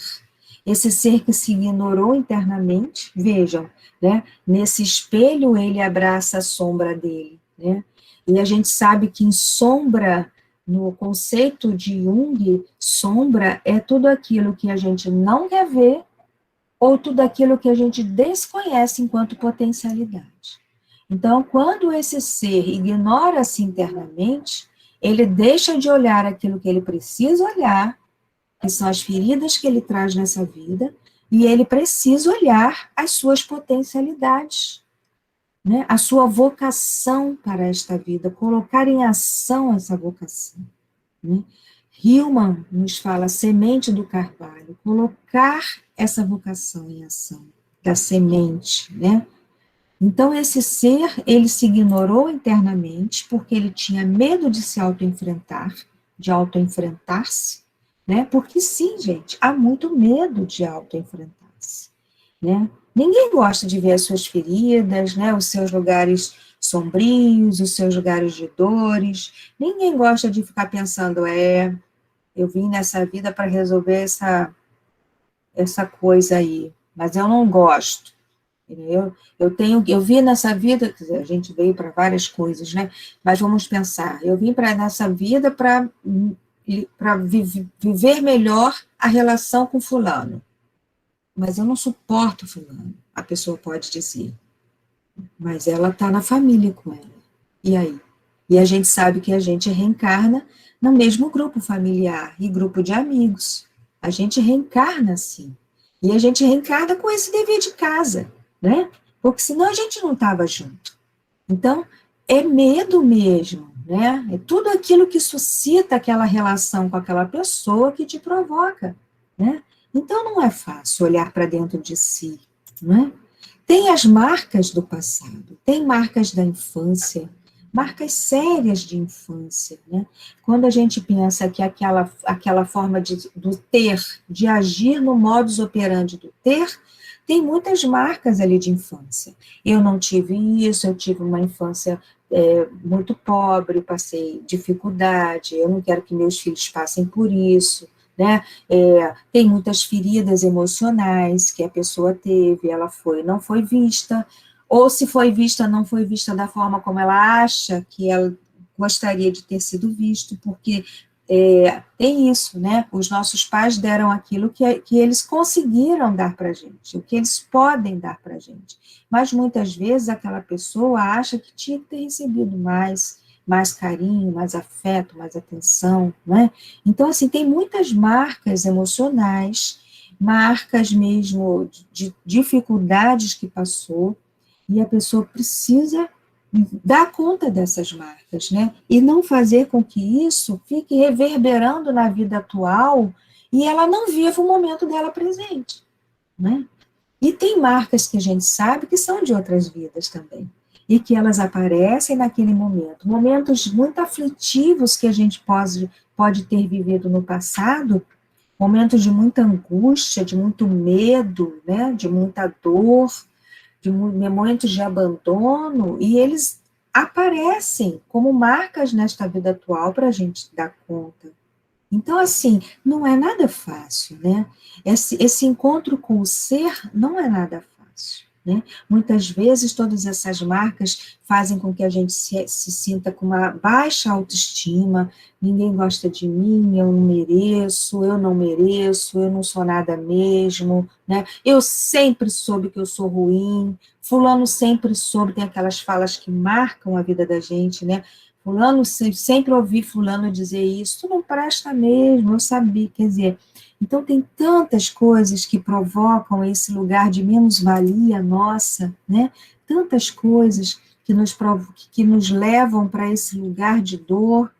Esse ser que se ignorou internamente, vejam, né? Nesse espelho ele abraça a sombra dele, né? E a gente sabe que em sombra, no conceito de Jung, sombra é tudo aquilo que a gente não quer ver ou tudo aquilo que a gente desconhece enquanto potencialidade. Então, quando esse ser ignora-se internamente, ele deixa de olhar aquilo que ele precisa olhar, que são as feridas que ele traz nessa vida, e ele precisa olhar as suas potencialidades, né? A sua vocação para esta vida, colocar em ação essa vocação, né? Hillman nos fala, semente do carvalho, colocar essa vocação em ação, da semente, né? Então, esse ser, ele se ignorou internamente, porque ele tinha medo de se autoenfrentar, de autoenfrentar-se, né? Porque sim, gente, há muito medo de autoenfrentar-se, né? Ninguém gosta de ver as suas feridas, né? Os seus lugares sombrios, os seus lugares de dores. Ninguém gosta de ficar pensando, eu vim nessa vida para resolver essa coisa aí, mas eu não gosto. Eu vi nessa vida, quer dizer, a gente veio para várias coisas, né? Mas vamos pensar, eu vim para nessa vida para viver melhor a relação com fulano, mas eu não suporto fulano, a pessoa pode dizer, mas ela está na família com ela, e aí? E a gente sabe que a gente reencarna no mesmo grupo familiar e grupo de amigos, a gente reencarna assim, e a gente reencarna com esse dever de casa, né? Porque senão a gente não estava junto. Então, é medo mesmo, né? É tudo aquilo que suscita aquela relação com aquela pessoa que te provoca, né? Então, não é fácil olhar para dentro de si, né? Tem as marcas do passado, tem marcas da infância, marcas sérias de infância, né? Quando a gente pensa que aquela forma do ter, de agir no modus operandi do ter, tem muitas marcas ali de infância. Eu não tive isso, eu tive uma infância muito pobre, passei dificuldade, eu não quero que meus filhos passem por isso, né? Tem muitas feridas emocionais que a pessoa teve, não foi vista, ou se foi vista, não foi vista da forma como ela acha que ela gostaria de ter sido visto, porque tem isso, né? Os nossos pais deram aquilo que eles conseguiram dar para a gente, o que eles podem dar para a gente. Mas muitas vezes aquela pessoa acha que tinha que ter recebido mais carinho, mais afeto, mais atenção, né? Então, assim, tem muitas marcas emocionais, marcas mesmo de dificuldades que passou, e a pessoa precisa dar conta dessas marcas, né? E não fazer com que isso fique reverberando na vida atual e ela não viva o momento dela presente, né? E tem marcas que a gente sabe que são de outras vidas também, e que elas aparecem naquele momento. Momentos muito aflitivos que a gente pode ter vivido no passado, momentos de muita angústia, de muito medo, né? De muita dor, de momentos de abandono, e eles aparecem como marcas nesta vida atual para a gente dar conta. Então, assim, não é nada fácil, né? Esse encontro com o ser não é nada fácil. né? Muitas vezes, todas essas marcas fazem com que a gente se sinta com uma baixa autoestima, ninguém gosta de mim, eu não mereço, eu não sou nada mesmo, né? Eu sempre soube que eu sou ruim, fulano sempre soube, tem aquelas falas que marcam a vida da gente, né? Fulano, sempre ouvi fulano dizer isso, tu não presta mesmo, eu sabia, quer dizer, então tem tantas coisas que provocam esse lugar de menos-valia nossa, né? Tantas coisas que nos levam para esse lugar de dor,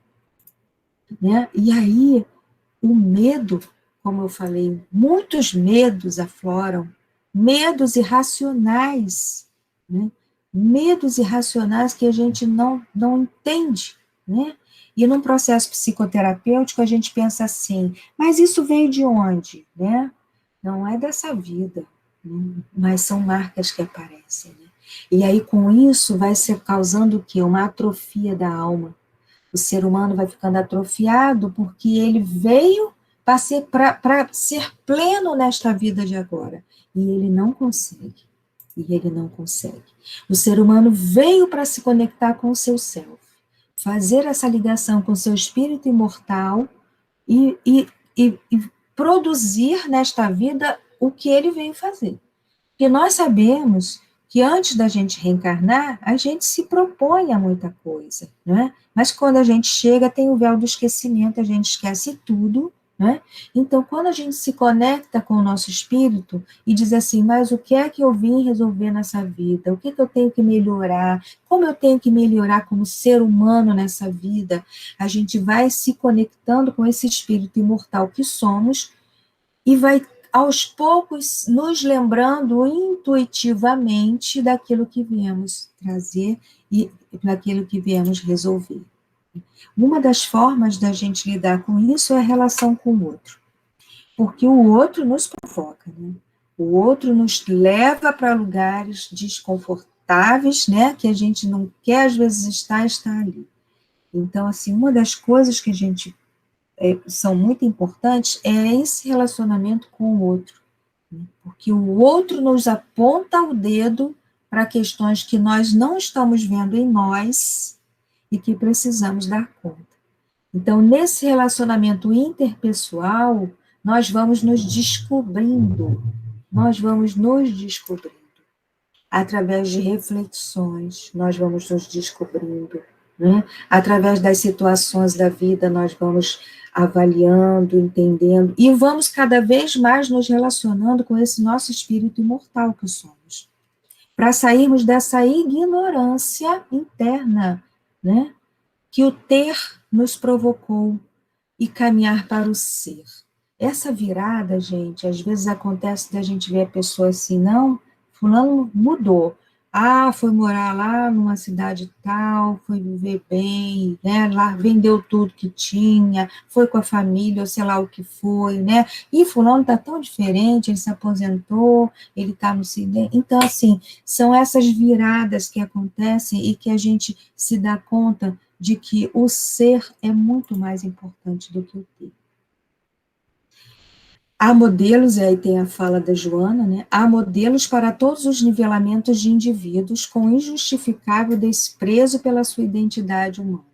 né? E aí o medo, como eu falei, muitos medos afloram, medos irracionais, né? Medos irracionais que a gente não entende, né? E num processo psicoterapêutico a gente pensa assim, mas isso veio de onde, né? Não é dessa vida, né? Mas são marcas que aparecem, né? E aí com isso vai ser causando o quê? Uma atrofia da alma. O ser humano vai ficando atrofiado porque ele veio para ser pleno nesta vida de agora. E ele não consegue. E ele não consegue. O ser humano veio para se conectar com o seu self, fazer essa ligação com o seu espírito imortal e produzir nesta vida o que ele veio fazer. Porque nós sabemos que antes da gente reencarnar, a gente se propõe a muita coisa, né? Mas quando a gente chega, tem o véu do esquecimento, a gente esquece tudo, né? Então, quando a gente se conecta com o nosso espírito e diz assim, mas o que é que eu vim resolver nessa vida? O que é que eu tenho que melhorar? Como eu tenho que melhorar como ser humano nessa vida? A gente vai se conectando com esse espírito imortal que somos e vai aos poucos nos lembrando intuitivamente daquilo que viemos trazer e daquilo que viemos resolver. Uma das formas da gente lidar com isso é a relação com o outro, porque o outro nos provoca, né? O outro nos leva para lugares desconfortáveis, né? Que a gente não quer às vezes estar ali. Então, assim, uma das coisas que a gente são muito importantes é esse relacionamento com o outro, né? Porque o outro nos aponta o dedo para questões que nós não estamos vendo em nós e que precisamos dar conta. Então, nesse relacionamento interpessoal, nós vamos nos descobrindo. Através de reflexões, nós vamos nos descobrindo, né? Através das situações da vida, nós vamos avaliando, entendendo, e vamos cada vez mais nos relacionando com esse nosso espírito imortal que somos, para sairmos dessa ignorância interna, né? Que o ter nos provocou e caminhar para o ser. Essa virada, gente, às vezes acontece da gente ver a pessoa assim, não, fulano mudou. Ah, foi morar lá numa cidade tal, foi viver bem, né? Lá vendeu tudo que tinha, foi com a família, ou sei lá o que foi, né? E fulano está tão diferente, ele se aposentou, ele está no cinema. Então, assim, são essas viradas que acontecem e que a gente se dá conta de que o ser é muito mais importante do que o ter. Há modelos, e aí tem a fala da Joana, né? Há modelos para todos os nivelamentos de indivíduos com injustificável desprezo pela sua identidade humana.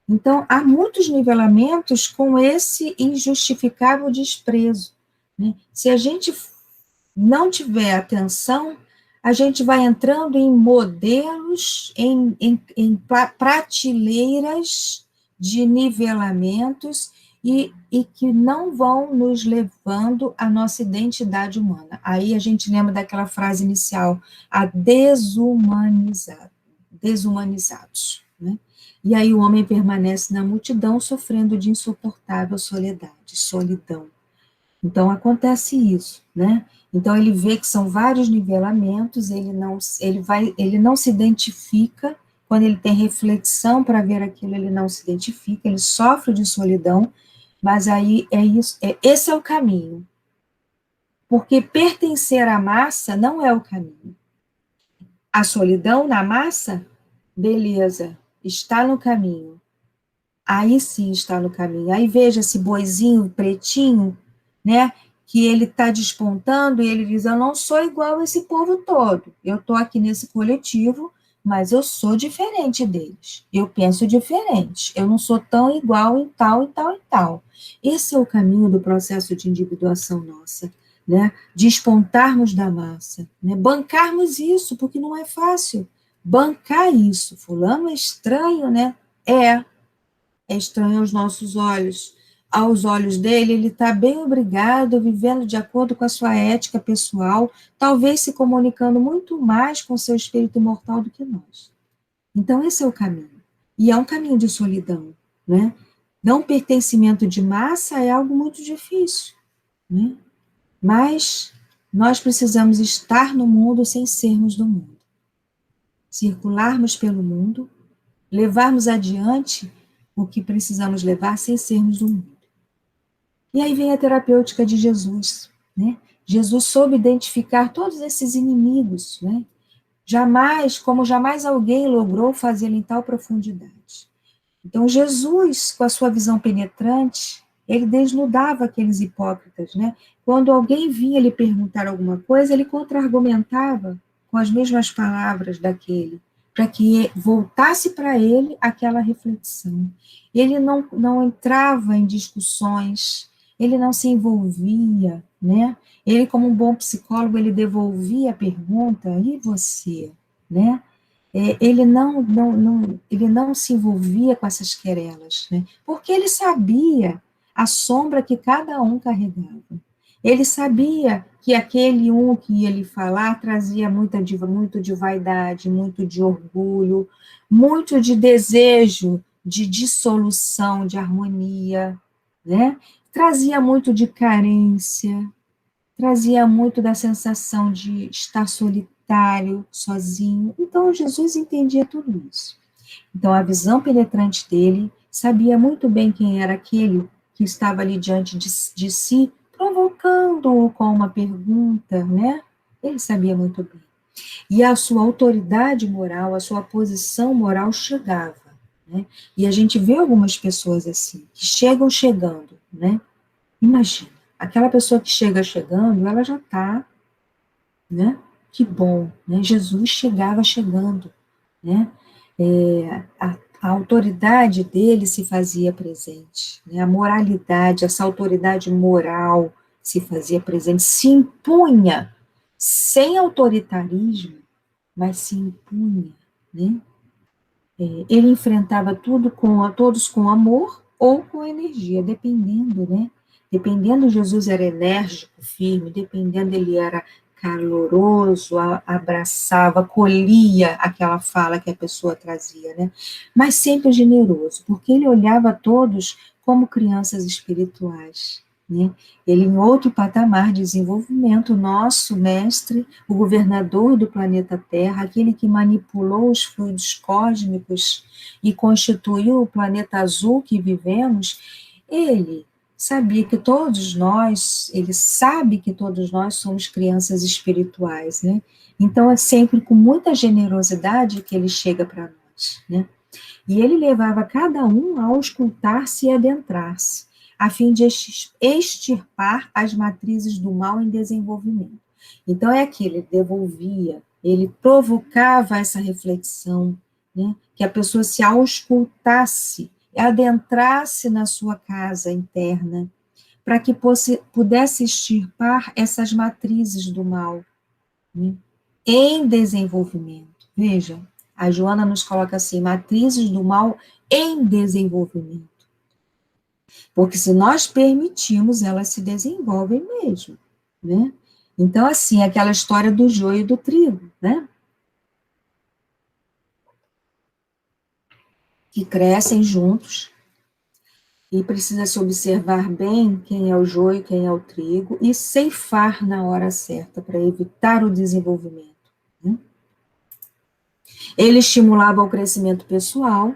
Então, há muitos nivelamentos com esse injustificável desprezo, né? Se a gente não tiver atenção, a gente vai entrando em modelos, em prateleiras de nivelamentos e que não vão nos levando à nossa identidade humana. Aí a gente lembra daquela frase inicial, a desumanizados, né? E aí o homem permanece na multidão sofrendo de insuportável solidão. Então, acontece isso, né? Então, ele vê que são vários nivelamentos, ele não se identifica, quando ele tem reflexão para ver aquilo, ele não se identifica, ele sofre de solidão, mas aí é isso, esse é o caminho. Porque pertencer à massa não é o caminho. A solidão na massa, beleza, está no caminho. Aí sim está no caminho. Aí veja esse boizinho pretinho, né? que ele está despontando, e ele diz, eu não sou igual a esse povo todo, eu estou aqui nesse coletivo, mas eu sou diferente deles, eu penso diferente, eu não sou tão igual em tal e tal e tal. Esse é o caminho do processo de individuação nossa, né? Despontarmos da massa, né? Bancarmos isso, porque não é fácil. Bancar isso, fulano é estranho, né? É estranho aos nossos olhos. Aos olhos dele, ele está bem obrigado, vivendo de acordo com a sua ética pessoal, talvez se comunicando muito mais com seu espírito imortal do que nós. Então, esse é o caminho. E é um caminho de solidão, né? Não pertencimento de massa é algo muito difícil, né? Mas nós precisamos estar no mundo sem sermos do mundo. Circularmos pelo mundo, levarmos adiante o que precisamos levar sem sermos do mundo. E aí vem a terapêutica de Jesus, né? Jesus soube identificar todos esses inimigos, né? Jamais alguém logrou fazê-lo em tal profundidade. Então, Jesus, com a sua visão penetrante, ele desnudava aqueles hipócritas, né? Quando alguém vinha lhe perguntar alguma coisa, ele contra-argumentava com as mesmas palavras daquele, para que voltasse para ele aquela reflexão. Ele não entrava em discussões, ele não se envolvia, né? Ele, como um bom psicólogo, ele devolvia a pergunta, e você, né? Ele não se envolvia com essas querelas, né? Porque ele sabia a sombra que cada um carregava. Ele sabia que aquele um que ia lhe falar trazia muito de vaidade, muito de orgulho, muito de desejo de dissolução, de harmonia, né? Trazia muito de carência, trazia muito da sensação de estar solitário, sozinho. Então, Jesus entendia tudo isso. Então, a visão penetrante dele sabia muito bem quem era aquele que estava ali diante de si, provocando-o com uma pergunta, né? Ele sabia muito bem. E a sua autoridade moral, a sua posição moral chegava, né? E a gente vê algumas pessoas assim, que chegam chegando, né? Imagina, aquela pessoa que chega chegando, ela já está, né? Que bom, né? Jesus chegava chegando, né? A autoridade dele se fazia presente, né? A moralidade, essa autoridade moral se fazia presente, se impunha, sem autoritarismo, mas se impunha, né? Ele enfrentava todos com amor ou com energia, dependendo, né? Dependendo, Jesus era enérgico, firme, dependendo, ele era caloroso, abraçava, colhia aquela fala que a pessoa trazia, né? Mas sempre generoso, porque ele olhava a todos como crianças espirituais, né? Ele, em outro patamar de desenvolvimento, nosso mestre, o governador do planeta Terra, aquele que manipulou os fluidos cósmicos e constituiu o planeta azul que vivemos, ele sabia que todos nós, ele sabe que todos nós somos crianças espirituais, né? Então é sempre com muita generosidade que ele chega para nós, né? E ele levava cada um a auscultar-se e adentrar-se, a fim de extirpar as matrizes do mal em desenvolvimento. Então é aquilo, ele devolvia, ele provocava essa reflexão, né? Que a pessoa se auscultasse, adentrasse na sua casa interna, para que pudesse extirpar essas matrizes do mal, né? Em desenvolvimento. Veja, a Joana nos coloca assim, matrizes do mal em desenvolvimento. Porque se nós permitimos, elas se desenvolvem mesmo, né? Então, assim, aquela história do joio e do trigo, né? Que crescem juntos, e precisa se observar bem quem é o joio, quem é o trigo, e ceifar na hora certa, para evitar o desenvolvimento, né? Ele estimulava o crescimento pessoal,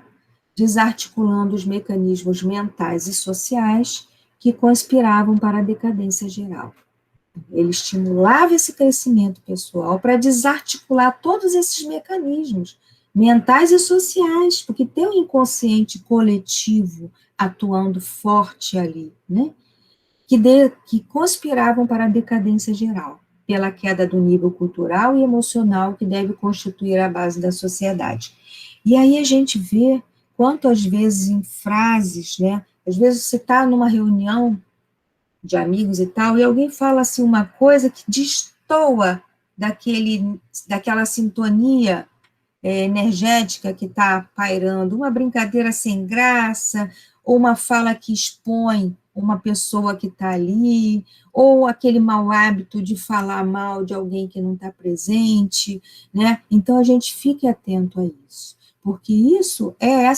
desarticulando os mecanismos mentais e sociais que conspiravam para a decadência geral. Ele estimulava esse crescimento pessoal para desarticular todos esses mecanismos mentais e sociais, porque tem um inconsciente coletivo atuando forte ali, né? que conspiravam para a decadência geral, pela queda do nível cultural e emocional que deve constituir a base da sociedade. E aí a gente vê quanto, às vezes, em frases, né? Às vezes você está numa reunião de amigos e tal, e alguém fala assim uma coisa que destoa daquela sintonia energética que está pairando, uma brincadeira sem graça, ou uma fala que expõe uma pessoa que está ali, ou aquele mau hábito de falar mal de alguém que não está presente, né? Então a gente fique atento a isso, porque isso é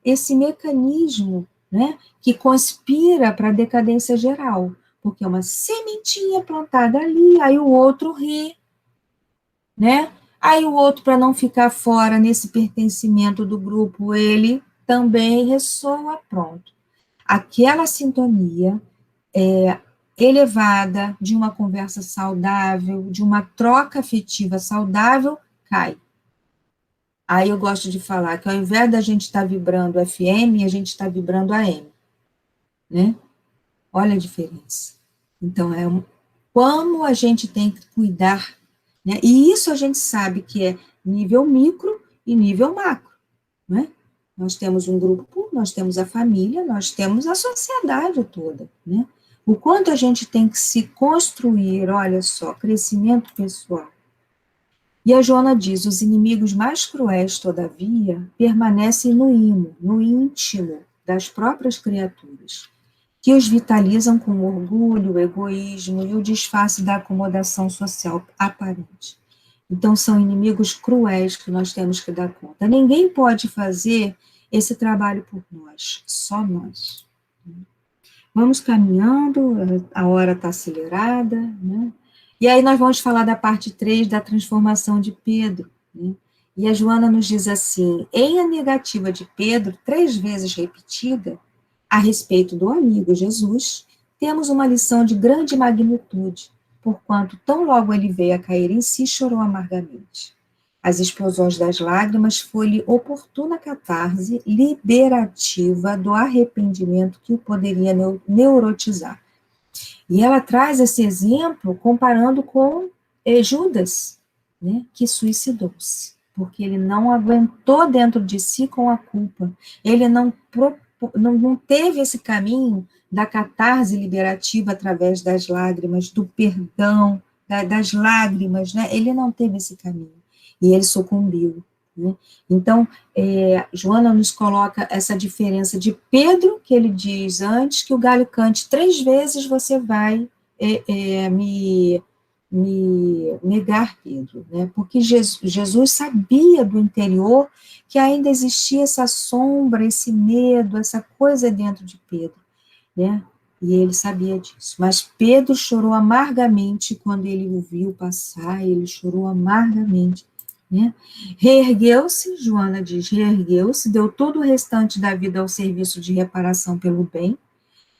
esse mecanismo, né, que conspira para a decadência geral, porque é uma sementinha plantada ali, aí o outro ri, né? Aí o outro, para não ficar fora nesse pertencimento do grupo, ele também ressoa, pronto. Aquela sintonia elevada de uma conversa saudável, de uma troca afetiva saudável, cai. Aí eu gosto de falar que ao invés da gente estar vibrando FM, a gente está vibrando AM, né? Olha a diferença. Então, como a gente tem que cuidar, né? E isso a gente sabe que é nível micro e nível macro, né? Nós temos um grupo, nós temos a família, nós temos a sociedade toda, né? O quanto a gente tem que se construir, olha só, crescimento pessoal. E a Joana diz, os inimigos mais cruéis, todavia, permanecem no imo, no íntimo das próprias criaturas, que os vitalizam com o orgulho, o egoísmo e o disfarce da acomodação social aparente. Então, são inimigos cruéis que nós temos que dar conta. Ninguém pode fazer esse trabalho por nós, só nós. Vamos caminhando, a hora está acelerada, né? E aí nós vamos falar da parte 3 da transformação de Pedro, né? E a Joana nos diz assim, em a negativa de Pedro, 3 vezes repetida, a respeito do amigo Jesus, temos uma lição de grande magnitude, porquanto tão logo ele veio a cair em si, chorou amargamente. As explosões das lágrimas foi-lhe oportuna catarse liberativa do arrependimento que o poderia neurotizar. E ela traz esse exemplo comparando com Judas, né, que suicidou-se, porque ele não aguentou dentro de si com a culpa, ele não teve esse caminho da catarse liberativa através das lágrimas, do perdão, das lágrimas, né? Ele não teve esse caminho, e ele sucumbiu, né? Então, Joana nos coloca essa diferença de Pedro, que ele diz antes, que o galho cante 3 vezes, você vai me negar, Pedro, né? Porque Jesus sabia do interior que ainda existia essa sombra, esse medo, essa coisa dentro de Pedro, né? E ele sabia disso. Mas Pedro chorou amargamente quando ele o viu passar, ele chorou amargamente, né? Reergueu-se, Joana diz, reergueu-se, deu todo o restante da vida ao serviço de reparação pelo bem,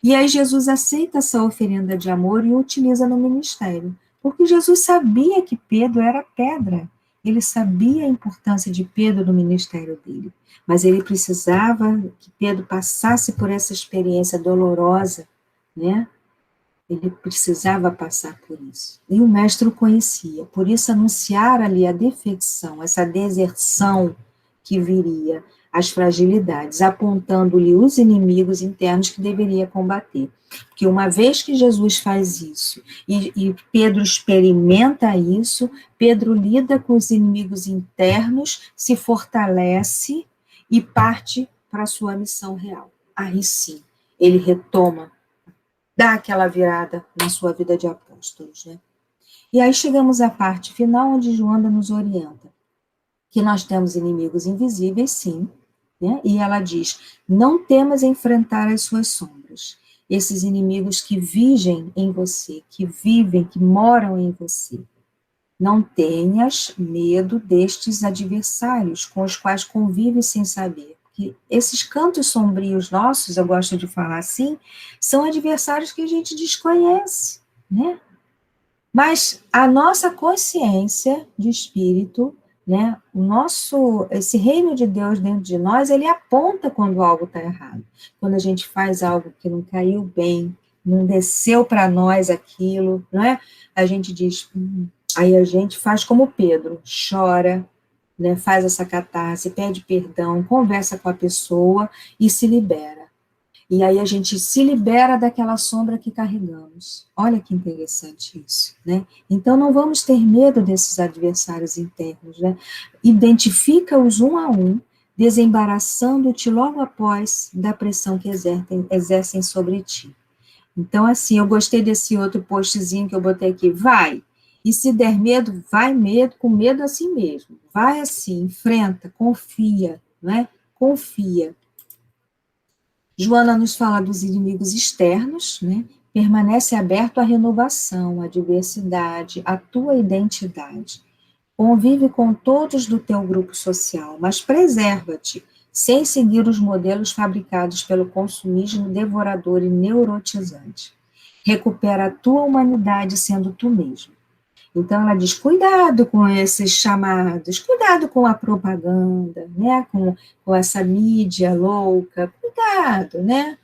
e aí Jesus aceita essa oferenda de amor e o utiliza no ministério, porque Jesus sabia que Pedro era pedra, ele sabia a importância de Pedro no ministério dele, mas ele precisava que Pedro passasse por essa experiência dolorosa, né? Ele precisava passar por isso. E o mestre o conhecia, por isso anunciar ali a defecção, essa deserção que viria, as fragilidades, apontando-lhe os inimigos internos que deveria combater. Porque uma vez que Jesus faz isso, e Pedro experimenta isso, Pedro lida com os inimigos internos, se fortalece e parte para a sua missão real. Aí sim, ele retoma, dá aquela virada na sua vida de apóstolos, né? E aí chegamos à parte final, onde Joana nos orienta, que nós temos inimigos invisíveis, sim, né? E ela diz, não temas enfrentar as suas sombras, esses inimigos que vigem em você, que vivem, que moram em você. Não tenhas medo destes adversários com os quais convives sem saber. Que esses cantos sombrios nossos, eu gosto de falar assim, são adversários que a gente desconhece, né? Mas a nossa consciência de espírito, né, esse reino de Deus dentro de nós, ele aponta quando algo está errado. Quando a gente faz algo que não caiu bem, não desceu para nós aquilo, não é? A gente diz, aí a gente faz como Pedro, chora, né, faz essa catarse, pede perdão, conversa com a pessoa e se libera. E aí a gente se libera daquela sombra que carregamos. Olha que interessante isso, né? Então não vamos ter medo desses adversários internos, né? Identifica-os um a um, desembaraçando-te logo após da pressão que exercem sobre ti. Então, assim, eu gostei desse outro postzinho que eu botei aqui. Vai. E se der medo, vai medo, com medo assim mesmo. Vai assim, enfrenta, confia, né? Confia. Joana nos fala dos inimigos externos, né? Permanece aberto à renovação, à diversidade, à tua identidade. Convive com todos do teu grupo social, mas preserva-te, sem seguir os modelos fabricados pelo consumismo devorador e neurotizante. Recupera a tua humanidade sendo tu mesmo. Então, ela diz, cuidado com esses chamados, cuidado com a propaganda, né, com essa mídia louca, cuidado, né,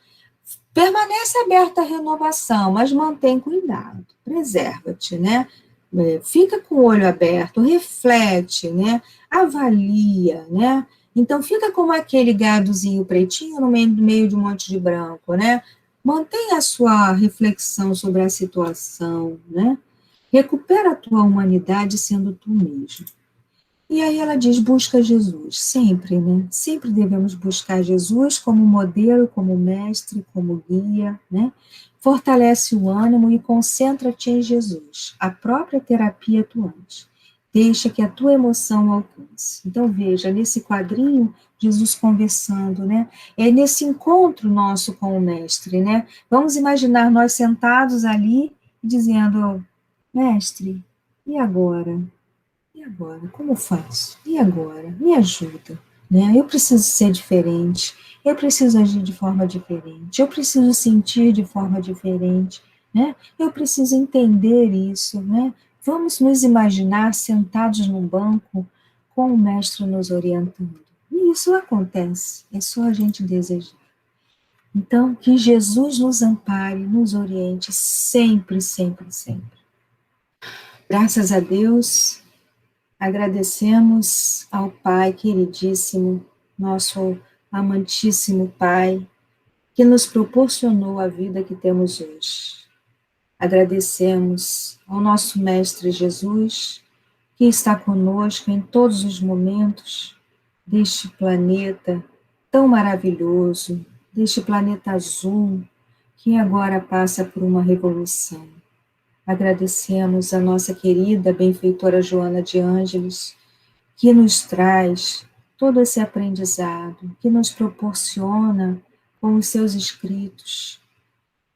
permanece aberta à renovação, mas mantém cuidado, preserva-te, né, fica com o olho aberto, reflete, né, avalia, né, então fica como aquele gadozinho pretinho no meio de um monte de branco, né, mantenha a sua reflexão sobre a situação, né, recupera a tua humanidade sendo tu mesmo. E aí ela diz, busca Jesus, sempre, né? Sempre devemos buscar Jesus como modelo, como mestre, como guia, né? Fortalece o ânimo e concentra-te em Jesus, a própria terapia atuante. Deixa que a tua emoção alcance. Então, veja, nesse quadrinho, Jesus conversando, né? É nesse encontro nosso com o mestre, né? Vamos imaginar nós sentados ali, dizendo, mestre, e agora? E agora? Como faço? E agora? Me ajuda. Né? Eu preciso ser diferente. Eu preciso agir de forma diferente. Eu preciso sentir de forma diferente. Né? Eu preciso entender isso. Né? Vamos nos imaginar sentados num banco com o mestre nos orientando. E isso acontece. É só a gente desejar. Então, que Jesus nos ampare, nos oriente sempre, sempre, sempre. Graças a Deus, agradecemos ao Pai queridíssimo, nosso amantíssimo Pai, que nos proporcionou a vida que temos hoje. Agradecemos ao nosso Mestre Jesus, que está conosco em todos os momentos deste planeta tão maravilhoso, deste planeta azul, que agora passa por uma revolução. Agradecemos a nossa querida benfeitora Joana de Ângeles, que nos traz todo esse aprendizado, que nos proporciona com os seus escritos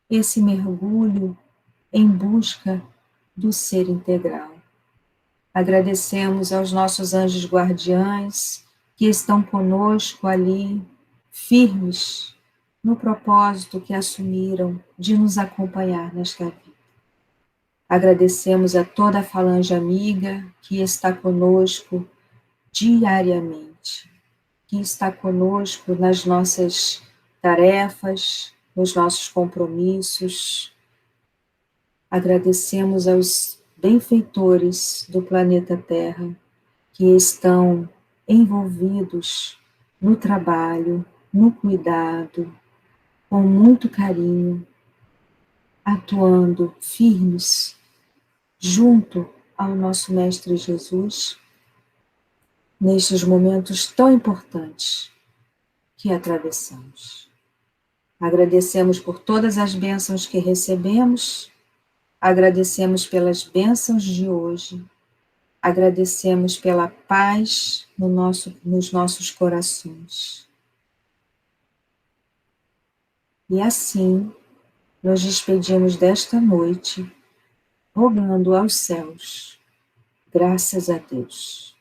esse mergulho em busca do ser integral. Agradecemos aos nossos anjos guardiães que estão conosco ali, firmes no propósito que assumiram de nos acompanhar nesta vida. Agradecemos a toda a falange amiga que está conosco diariamente, que está conosco nas nossas tarefas, nos nossos compromissos. Agradecemos aos benfeitores do planeta Terra que estão envolvidos no trabalho, no cuidado, com muito carinho, atuando firmes junto ao nosso Mestre Jesus, nestes momentos tão importantes que atravessamos. Agradecemos por todas as bênçãos que recebemos, agradecemos pelas bênçãos de hoje, agradecemos pela paz nos nossos corações. E assim, nos despedimos desta noite, rogando aos céus, graças a Deus.